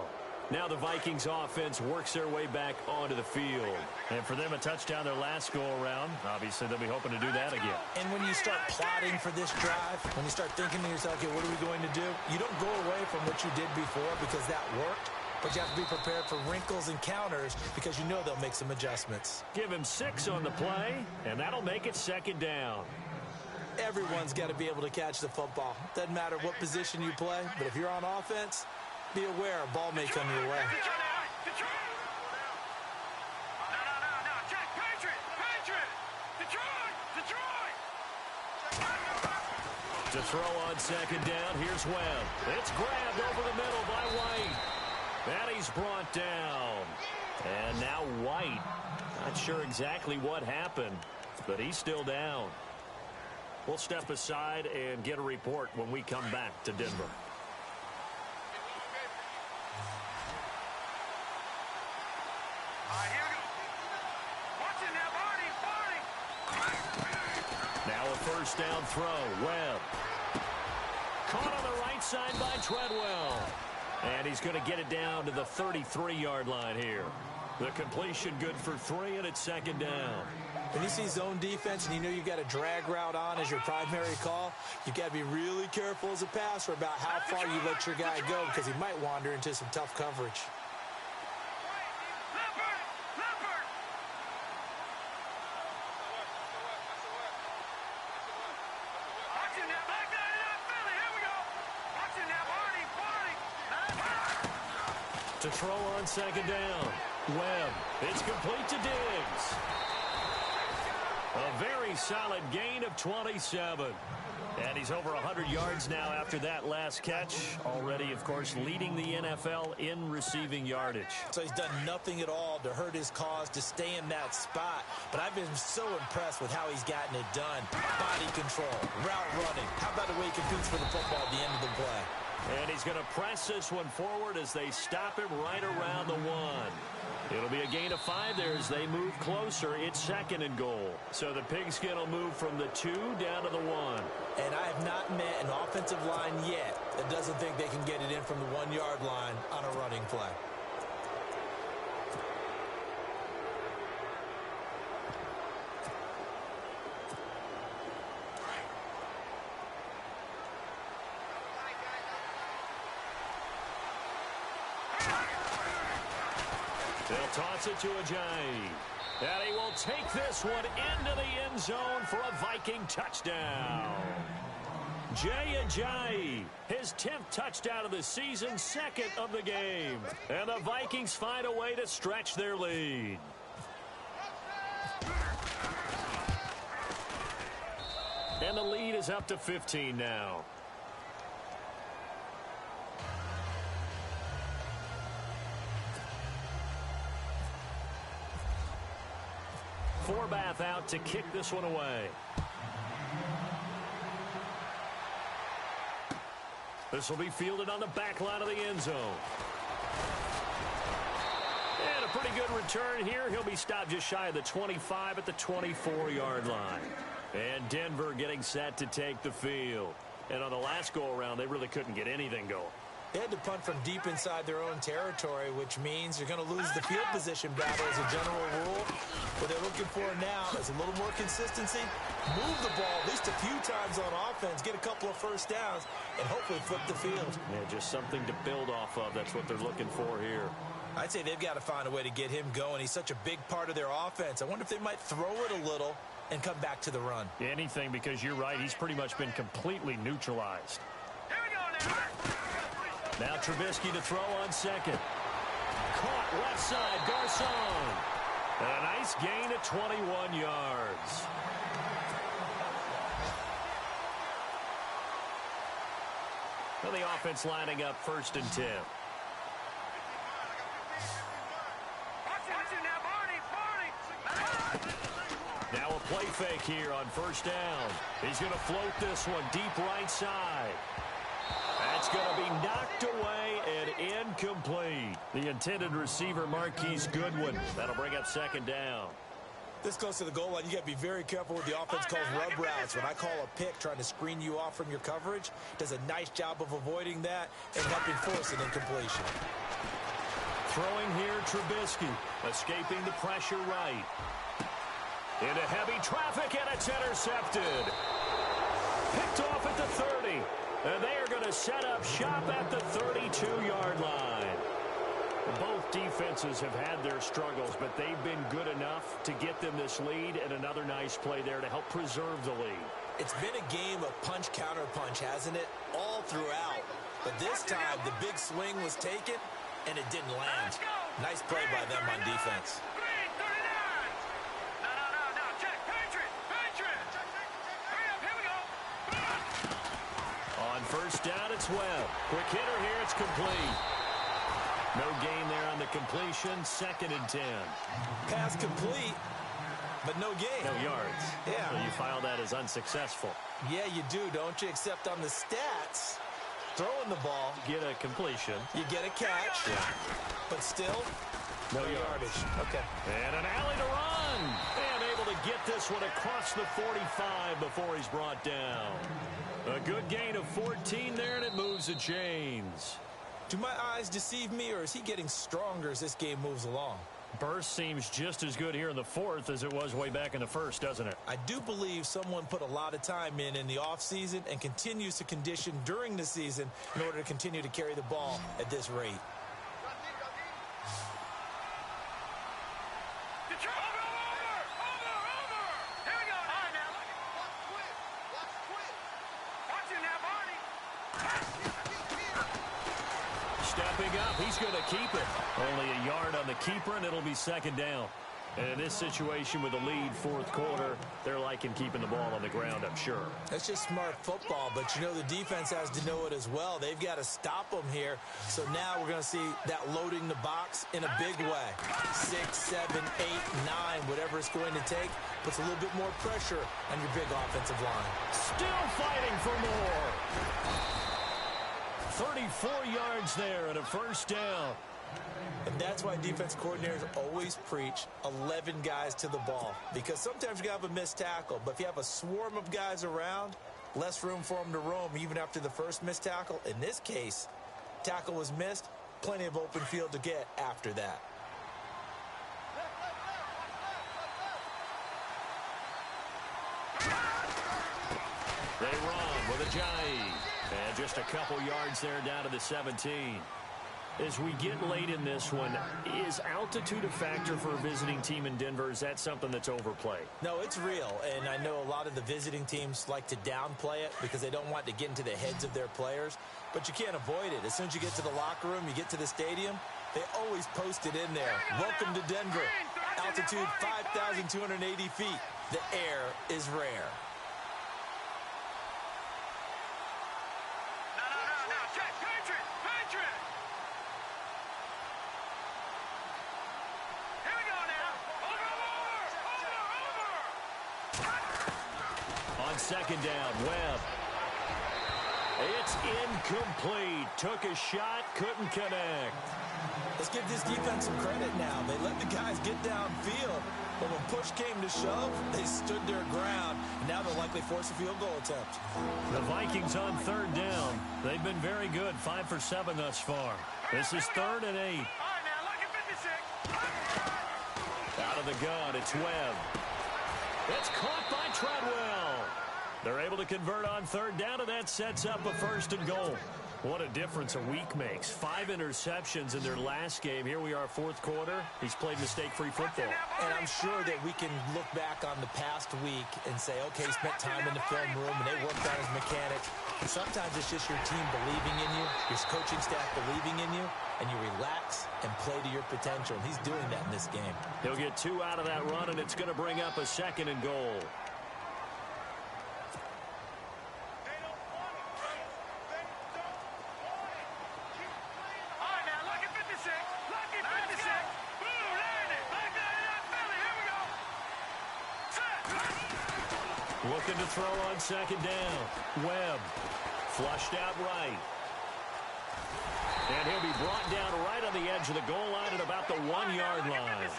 S6: Now the Vikings offense works their way back onto the field. And for them, a touchdown their last go-around. Obviously, they'll be hoping to do that again.
S4: And when you start plotting for this drive, when you start thinking to yourself, okay, what are we going to do? You don't go away from what you did before because that worked. But you have to be prepared for wrinkles and counters because you know they'll make some adjustments.
S6: Give him 6 on the play, and that'll make it second down.
S4: Everyone's got to be able to catch the football. Doesn't matter what position you play, but if you're on offense, be aware a ball may come your way.
S6: To throw on second down, here's Webb. It's grabbed over the middle by White. And he's brought down. And now White. Not sure exactly what happened, but he's still down. We'll step aside and get a report when we come back to Denver. Now a first down throw. Webb. Caught on the right side by Treadwell. And he's going to get it down to the 33-yard line here. The completion good for 3, and it's second down.
S4: When you see zone defense and you know you've got a drag route on as your primary call, you've got to be really careful as a passer about how far you let your guy go because he might wander into some tough coverage.
S6: To throw on second down. Webb. It's complete to Diggs. A very solid gain of 27. And he's over 100 yards now after that last catch. Already, of course, leading the NFL in receiving yardage.
S4: So he's done nothing at all to hurt his cause to stay in that spot. But I've been so impressed with how he's gotten it done. Body control, route running. How about the way he competes for the football at the end of the play?
S6: And he's going to press this one forward as they stop him right around the 1. It'll be a gain of 5 there as they move closer. It's second and goal. So the Pigskin will move from the 2 down to the 1.
S4: And I have not met an offensive line yet that doesn't think they can get it in from the 1-yard line on a running play.
S3: They'll toss it to Ajayi. And he will take this one into the end zone for a Viking touchdown. Jay Ajayi, his 10th touchdown of the season, second of the game. And the Vikings find a way to stretch their lead. And the lead is up to 15 now. Forbath out to kick this one away. This will be fielded on the back line of the end zone. And a pretty good return here. He'll be stopped just shy of the 25 at the 24-yard line. And Denver getting set to take the field. And on the last go-around, they really couldn't get anything going.
S4: They had to punt from deep inside their own territory, which means you're going to lose the field position battle as a general rule. What they're looking for now is a little more consistency, move the ball at least a few times on offense, get a couple of first downs, and hopefully flip the field.
S3: Yeah, just something to build off of. That's what they're looking for here.
S4: I'd say they've got to find a way to get him going. He's such a big part of their offense. I wonder if they might throw it a little and come back to the run.
S6: Anything, because you're right. He's pretty much been completely neutralized.
S5: Here we go now.
S3: Now Trubisky to throw on second. Caught left side, Garcon. And a nice gain of 21 yards. Well, the offense lining up 1st and 10. Now a play fake here on 1st down. He's going to float this one deep right side. That's going to be knocked away and incomplete. The intended receiver, Marquise Goodwin. That'll bring up 2nd down.
S4: This close to the goal line, you got to be very careful with the offense calls rub routes. When I call a pick trying to screen you off from your coverage, does a nice job of avoiding that and helping force an incompletion.
S3: Throwing here, Trubisky. Escaping the pressure right. Into heavy traffic, and it's intercepted. Picked off at the 30. And they are going to set up shop at the 32-yard line. Both defenses have had their struggles, but they've been good enough to get them this lead, and another nice play there to help preserve the lead.
S4: It's been a game of punch-counter-punch, hasn't it? All throughout. But this time, the big swing was taken, and it didn't land. Nice play by them on defense.
S3: On 1st down, it's Webb. Quick hitter here, it's complete. No gain there on the completion. 2nd and 10.
S4: Pass complete, but no gain.
S3: No yards.
S4: Yeah.
S3: So you file that as unsuccessful.
S4: Yeah, you do, don't you? Except on the stats, throwing the ball,
S3: Get a completion.
S4: you get a catch, but still,
S3: No yardage.
S4: Okay.
S3: And an alley to run. And able to get this one across the 45 before he's brought down. A good gain of 14 there, and it moves the chains.
S4: Do my eyes deceive me, or is he getting stronger as this game moves along?
S6: Burst seems just as good here in the 4th as it was way back in the 1st, doesn't it?
S4: I do believe someone put a lot of time in the offseason and continues to condition during the season in order to continue to carry the ball at this rate.
S3: Stepping up, he's going to keep it. Only a yard on the keeper, and it'll be 2nd down. And in this situation with the lead 4th quarter, they're liking keeping the ball on the ground, I'm sure.
S4: That's just smart football, but you know the defense has to know it as well. They've got to stop them here. So now we're going to see that loading the box in a big way. 6, 7, 8, 9, whatever it's going to take, puts a little bit more pressure on your big offensive line.
S3: Still fighting for more. 34 yards there and a 1st down.
S4: And that's why defense coordinators always preach 11 guys to the ball. Because sometimes you have a missed tackle, but if you have a swarm of guys around, less room for them to roam even after the first missed tackle. In this case, tackle was missed, plenty of open field to get after that. They
S3: run with Ajayi. And just a couple yards there down to the 17.
S6: As we get late in this one, is altitude a factor for a visiting team in Denver? Is that something that's overplayed?
S4: No, it's real, and I know a lot of the visiting teams like to downplay it because they don't want to get into the heads of their players, but you can't avoid it. As soon as you get to the locker room, you get to the stadium, they always post it in there. Welcome to Denver. Altitude 5,280 feet. The air is rare.
S6: Second down, Webb. It's incomplete. Took a shot, couldn't connect.
S4: Let's give this defense some credit now. They let the guys get downfield, but when push came to shove, they stood their ground. And now they'll likely force a field goal attempt.
S6: The Vikings on third down. They've been very good, 5 for 7 thus far. This is 3rd and 8. Out of the gun, it's Webb. It's caught by Treadwell. They're able to convert on third down, and that sets up a 1st and goal. What a difference a week makes. 5 interceptions in their last game. Here we are, 4th quarter. He's played mistake-free football.
S4: And I'm sure that we can look back on the past week and say, okay, he spent time in the film room, and they worked on his mechanics. And sometimes it's just your team believing in you, your coaching staff believing in you, and you relax and play to your potential. And he's doing that in this game.
S6: He'll get 2 out of that run, and it's going to bring up a 2nd and goal. Looking to throw on 2nd down. Webb flushed out right. And he'll be brought down right on the edge of the goal line at about the 1-yard line.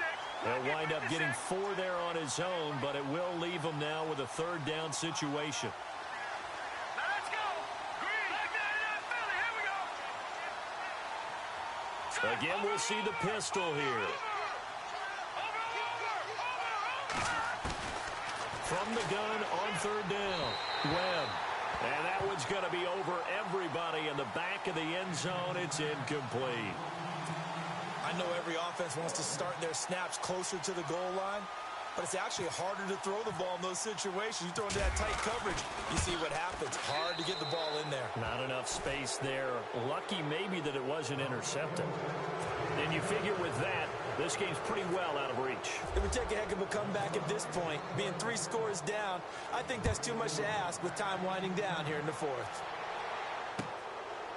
S6: He'll wind up getting 4 there on his own, but it will leave him now with a 3rd down situation. Again, we'll see the pistol here. From the gun on 3rd down, Webb. And that one's going to be over everybody in the back of the end zone. It's incomplete.
S4: I know every offense wants to start their snaps closer to the goal line, but it's actually harder to throw the ball in those situations. You throw into that tight coverage, you see what happens. Hard to get the ball in there.
S6: Not enough space there. Lucky maybe that it wasn't intercepted. And you figure with that, this game's pretty well out of reach.
S4: It would take a heck of a comeback at this point. Being 3 scores down, I think that's too much to ask with time winding down here in the 4th.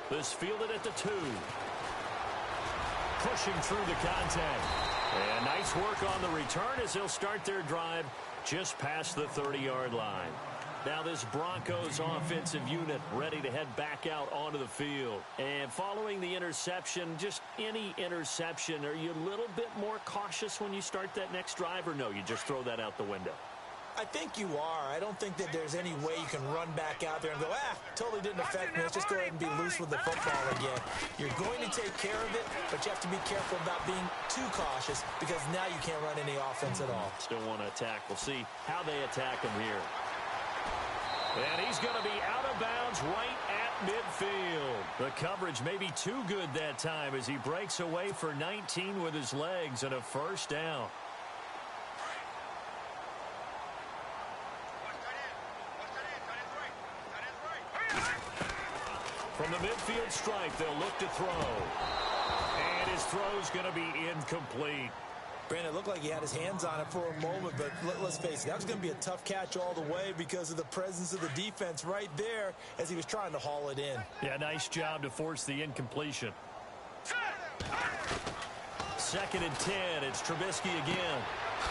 S6: This fielded at the 2. Pushing through the contact. And nice work on the return as they'll start their drive just past the 30-yard line. Now this Broncos offensive unit ready to head back out onto the field. And following the interception, just any interception, are you a little bit more cautious when you start that next drive, or no, you just throw that out the window?
S4: I think you are. I don't think that there's any way you can run back out there and go, totally didn't affect me. Let's just go ahead and be loose with the football again. You're going to take care of it, but you have to be careful about being too cautious because now you can't run any offense at all.
S6: Still want to attack. We'll see how they attack him here. And he's going to be out of bounds right at midfield. The coverage may be too good that time as he breaks away for 19 with his legs and a 1st down. From the midfield stripe, they'll look to throw. And his throw's going to be incomplete.
S4: Brandon, it looked like he had his hands on it for a moment, but let's face it, that was going to be a tough catch all the way because of the presence of the defense right there as he was trying to haul it in.
S6: Yeah, nice job to force the incompletion. 2nd and 10, it's Trubisky again.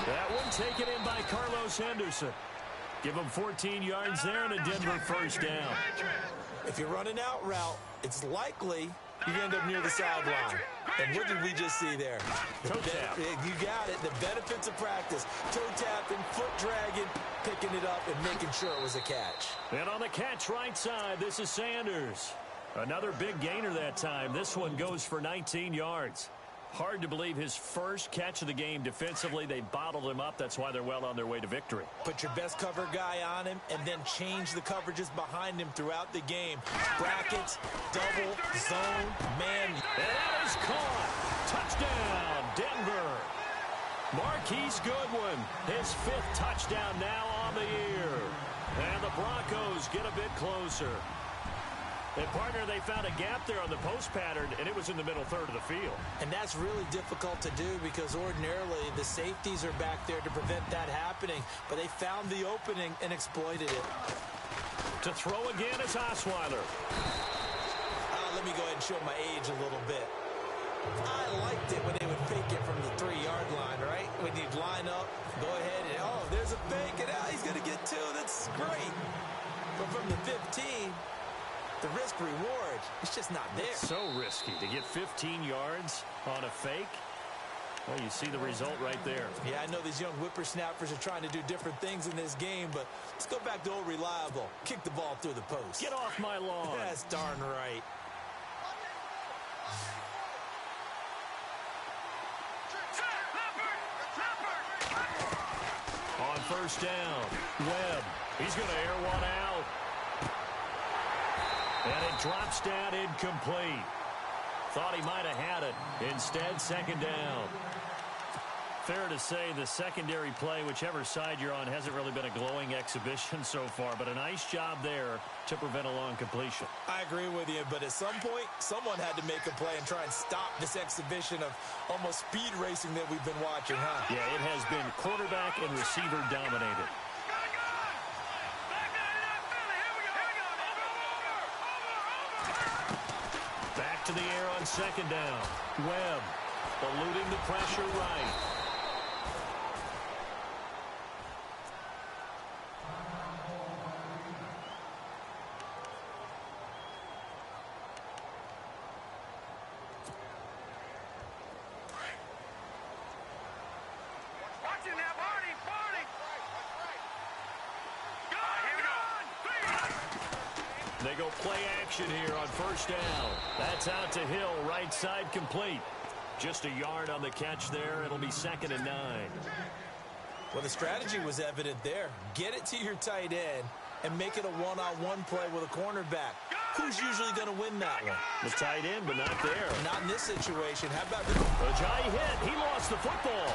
S6: That one taken in by Carlos Henderson. Give him 14 yards there and a Denver 1st down.
S4: If you're running out route, it's likely you end up near the sideline. And what did we just see there?
S6: Toe tap.
S4: You got it. The benefits of practice. Toe tapping, foot dragging, picking it up, and making sure it was a catch.
S6: And on the catch right side, this is Sanders. Another big gainer that time. This one goes for 19 yards. Hard to believe his first catch of the game defensively. They bottled him up. That's why they're well on their way to victory.
S4: Put your best cover guy on him and then change the coverages behind him throughout the game. Brackets, double, zone, man.
S6: And that is caught. Touchdown, Denver. Marquise Goodwin, his 5th touchdown now on the year. And the Broncos get a bit closer. And, partner, they found a gap there on the post pattern, and it was in the middle third of the field.
S4: And that's really difficult to do because ordinarily the safeties are back there to prevent that happening. But they found the opening and exploited it.
S6: To throw again is Osweiler.
S4: Let me go ahead and show my age a little bit. I liked it when they would fake it from the 3-yard line, right? When you'd line up, go ahead and, oh, there's a fake, and he's going to get 2. That's great. But from the 15... the risk-reward, it's just not there.
S6: It's so risky to get 15 yards on a fake. Well, you see the result right there.
S4: Yeah, I know these young whippersnappers are trying to do different things in this game, but let's go back to old reliable. Kick the ball through the post.
S6: Get off my lawn.
S4: That's darn right.
S6: On first down, Webb. He's going to air one out. And it drops down incomplete. Thought he might have had it. Instead, second down. Fair to say the secondary play, whichever side you're on, hasn't really been a glowing exhibition so far, but a nice job there to prevent a long completion.
S4: I agree with you, but at some point, someone had to make a play and try and stop this exhibition of almost speed racing that we've been watching, huh?
S6: Yeah, it has been quarterback and receiver dominated. Back to the air on second down. Webb eluding the pressure right. They go play action here on first down. That's out to Hill, right side complete. Just a yard on the catch there. It'll be 2nd and 9.
S4: Well, the strategy was evident there. Get it to your tight end and make it a one-on-one play with a cornerback. Who's usually going to win that one?
S6: The tight end, but not there.
S4: Not in this situation. How about the...
S6: Ajayi hit. He lost the football.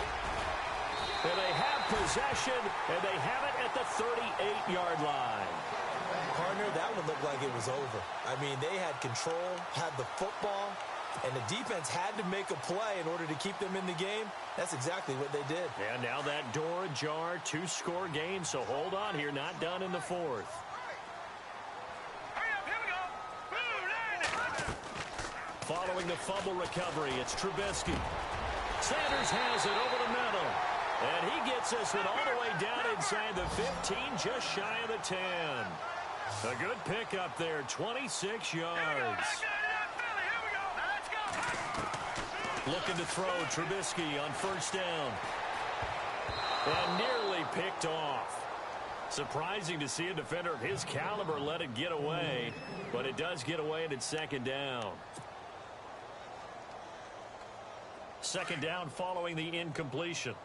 S6: And they have possession, and they have it at the 38-yard line.
S4: Partner, that one looked like it was over. I mean, they had control, had the football, and the defense had to make a play in order to keep them in the game. That's exactly what they did.
S6: And now that door ajar, 2-score game, so hold on here, not done in the 4th. Following the fumble recovery, it's Trubisky. Sanders has it over the middle. And he gets this one all the way down inside the 15, just shy of the 10. A good pickup there, 26 yards. Looking to throw, Trubisky on first down. And nearly picked off. Surprising to see a defender of his caliber let it get away, but it does get away and it's 2nd down. 2nd down following the incompletion.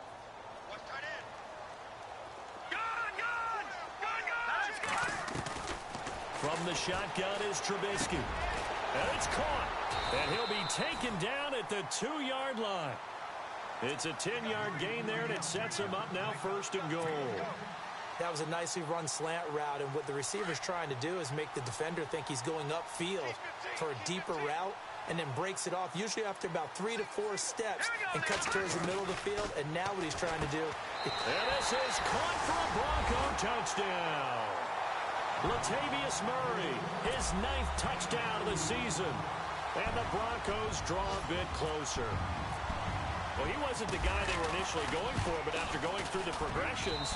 S6: From the shotgun is Trubisky. And it's caught. And he'll be taken down at the 2-yard line. It's a 10-yard gain there, and it sets him up now 1st and goal.
S4: That was a nicely run slant route, and what the receiver's trying to do is make the defender think he's going upfield for a deeper route, and then breaks it off, usually after about 3 to 4 steps, and cuts towards the middle of the field, and now what he's trying to do...
S6: And this is caught for a Bronco touchdown. Latavius Murray, his 9th touchdown of the season. And the Broncos draw a bit closer. Well, he wasn't the guy they were initially going for, but after going through the progressions,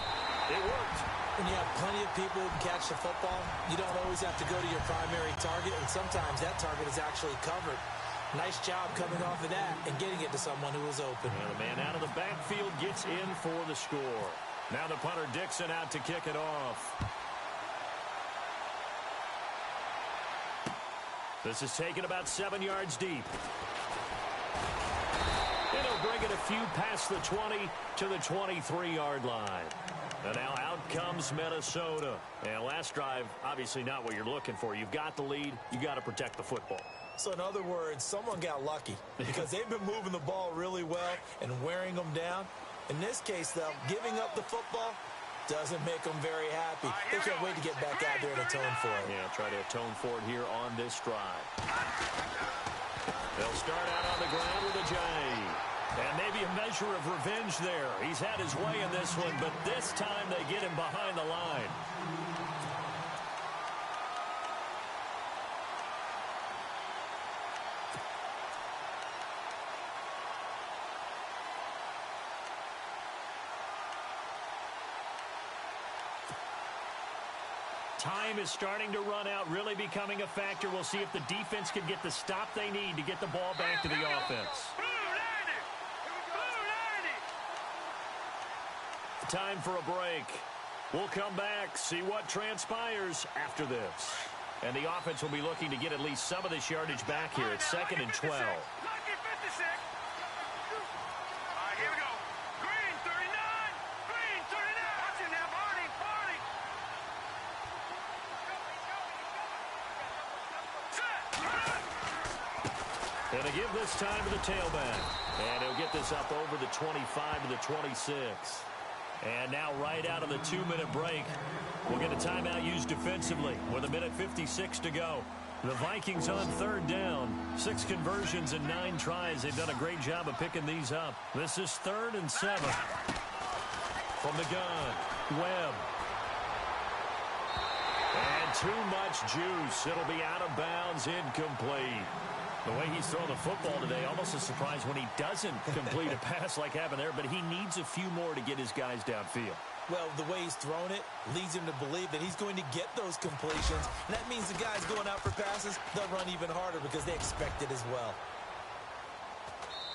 S6: it worked.
S4: When you have plenty of people who can catch the football, you don't always have to go to your primary target, and sometimes that target is actually covered. Nice job coming off of that and getting it to someone who was open.
S6: And the man out of the backfield gets in for the score. Now the punter Dixon out to kick it off. This is taken about 7 yards deep.
S3: They'll bring it a few past the 20 to the 23-yard line. And now out comes Minnesota. And last drive, obviously not what you're looking for. You've got the lead. You got to protect the football.
S4: So in other words, someone got lucky because they've been moving the ball really well and wearing them down. In this case, though, giving up the football doesn't make them very happy. They can't wait to get back out there and atone for it.
S3: Yeah, try to atone for it here on this drive. They'll start out on the ground with a J. And maybe a measure of revenge there. He's had his way in this one, but this time they get him behind the line. Time is starting to run out, really becoming a factor. We'll see if the defense can get the stop they need to get the ball back to the offense. Time for a break. We'll come back, see what transpires after this. And the offense will be looking to get at least some of this yardage back here at 2nd and 12. And to give this time to the tailback. And he'll get this up over the 25 to the 26. And now right out of the 2-minute break, we'll get a timeout used defensively with 1:56 to go. The Vikings on 3rd down. 6 conversions and 9 tries. They've done a great job of picking these up. This is 3rd and 7. From the gun, Webb. And too much juice. It'll be out of bounds, incomplete. The way he's thrown the football today, almost a surprise when he doesn't complete a pass like happened there, but he needs a few more to get his guys downfield.
S4: Well, the way he's thrown it leads him to believe that he's going to get those completions. And that means the guys going out for passes, they'll run even harder because they expect it as well.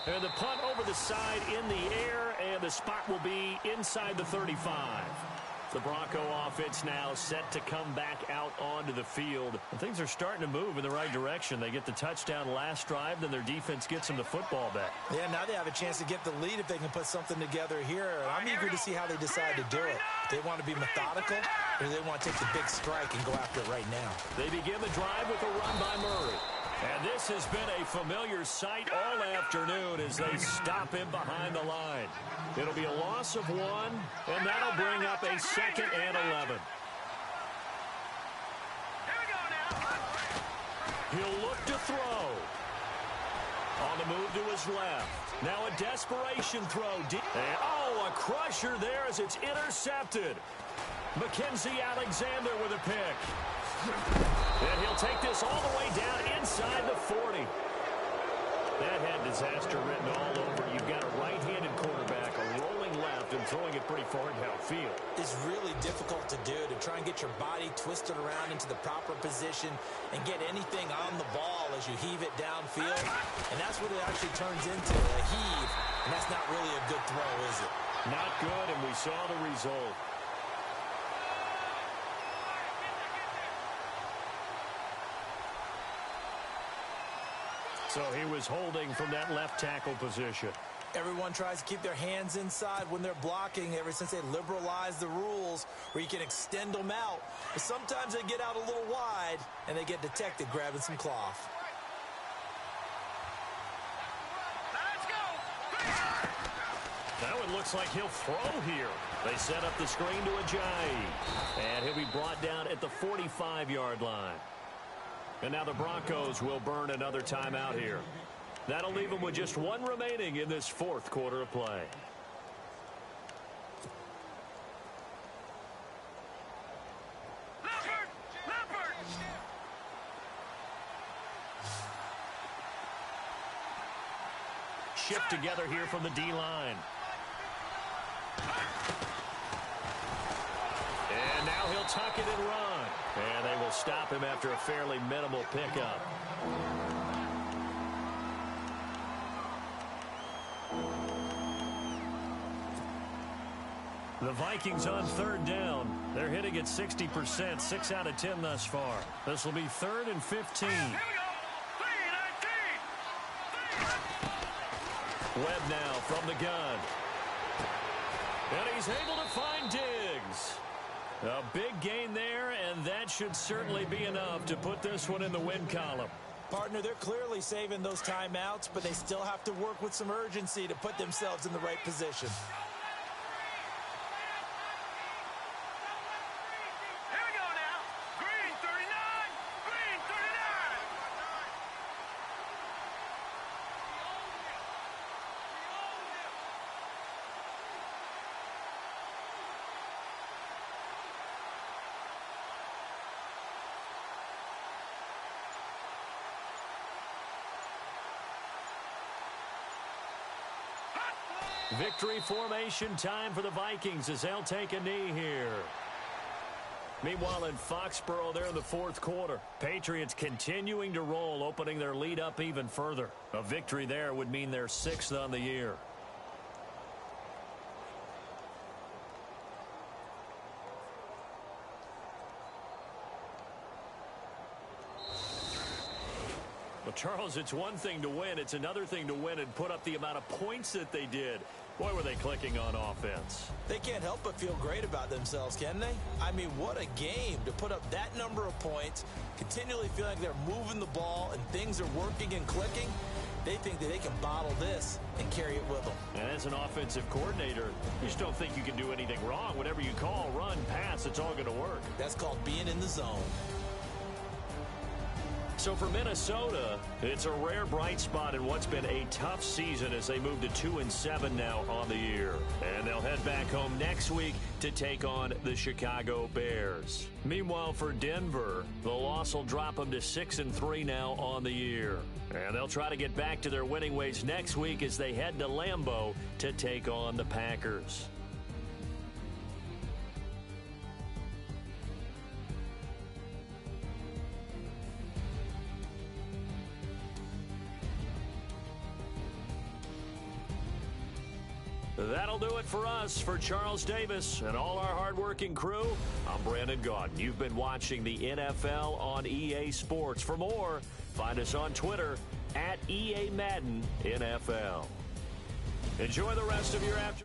S3: And the punt over the side in the air, and the spot will be inside the 35. The Bronco offense now set to come back out onto the field. And things are starting to move in the right direction. They get the touchdown last drive, then their defense gets them the football back.
S4: Yeah, now they have a chance to get the lead if they can put something together here. And I'm eager to see how they decide to do it. They want to be methodical, or they want to take the big strike and go after it right now.
S3: They begin the drive with a run by Murray. And this has been a familiar sight all afternoon as they stop him behind the line. It'll be a loss of 1, and that'll bring up a 2nd and 11. He'll look to throw. On the move to his left. Now a desperation throw. And, oh, a crusher there as it's intercepted. Mackenzie Alexander with a pick. And he'll take this all the way down inside the 40. That had disaster written all over. You've got a right-handed quarterback, a rolling left, and throwing it pretty far downfield.
S4: It's really difficult to do, to try and get your body twisted around into the proper position and get anything on the ball as you heave it downfield. And that's what it actually turns into, a heave. And that's not really a good throw, is it?
S3: Not good, and we saw the result. So he was holding from that left tackle position.
S4: Everyone tries to keep their hands inside when they're blocking ever since they liberalized the rules where you can extend them out. But sometimes they get out a little wide and they get detected grabbing some cloth.
S5: Let's go.
S3: That one looks like he'll throw here. They set up the screen to Ajayi. And he'll be brought down at the 45-yard line. And now the Broncos will burn another timeout here. That'll leave them with just 1 remaining in this 4th quarter of play.
S5: Leopard!
S3: Shift together here from the D-line. And now he'll tuck it and run. And they will stop him after a fairly minimal pickup. The Vikings on 3rd down. They're hitting at 60%, 6 out of 10 thus far. This will be 3rd and 15.
S5: Here we go. 3-19.
S3: Webb now from the gun. And he's able to find Diggs. A big gain there, and that should certainly be enough to put this one in the win column.
S4: Partner, they're clearly saving those timeouts, but they still have to work with some urgency to put themselves in the right position.
S5: Here we go now. Green 39. Green 39.
S3: Victory formation time for the Vikings as they'll take a knee here. Meanwhile, in Foxborough, they're in the fourth quarter. Patriots continuing to roll, opening their lead up even further. A victory there would mean they're 6th on the year. Well, Charles, it's one thing to win. It's another thing to win and put up the amount of points that they did. Boy, were they clicking on offense.
S4: They can't help but feel great about themselves, can they? I mean, what a game to put up that number of points, continually feeling like they're moving the ball and things are working and clicking. They think that they can bottle this and carry it with them.
S3: And as an offensive coordinator, you just don't think you can do anything wrong. Whatever you call, run, pass, it's all going to work.
S4: That's called being in the zone.
S3: So for Minnesota, it's a rare bright spot in what's been a tough season as they move to 2-7 now on the year. And they'll head back home next week to take on the Chicago Bears. Meanwhile, for Denver, the loss will drop them to 6-3 now on the year. And they'll try to get back to their winning ways next week as they head to Lambeau to take on the Packers. That'll do it for us. For Charles Davis and all our hardworking crew, I'm Brandon Gaudin. You've been watching the NFL on EA Sports. For more, find us on Twitter at EA Madden NFL. Enjoy the rest of your afternoon.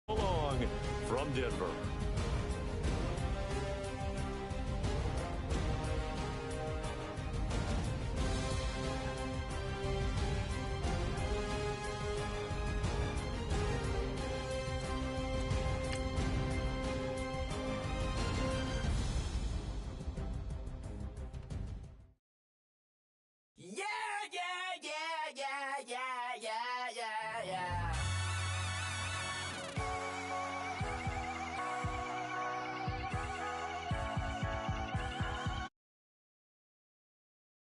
S3: So long from Denver.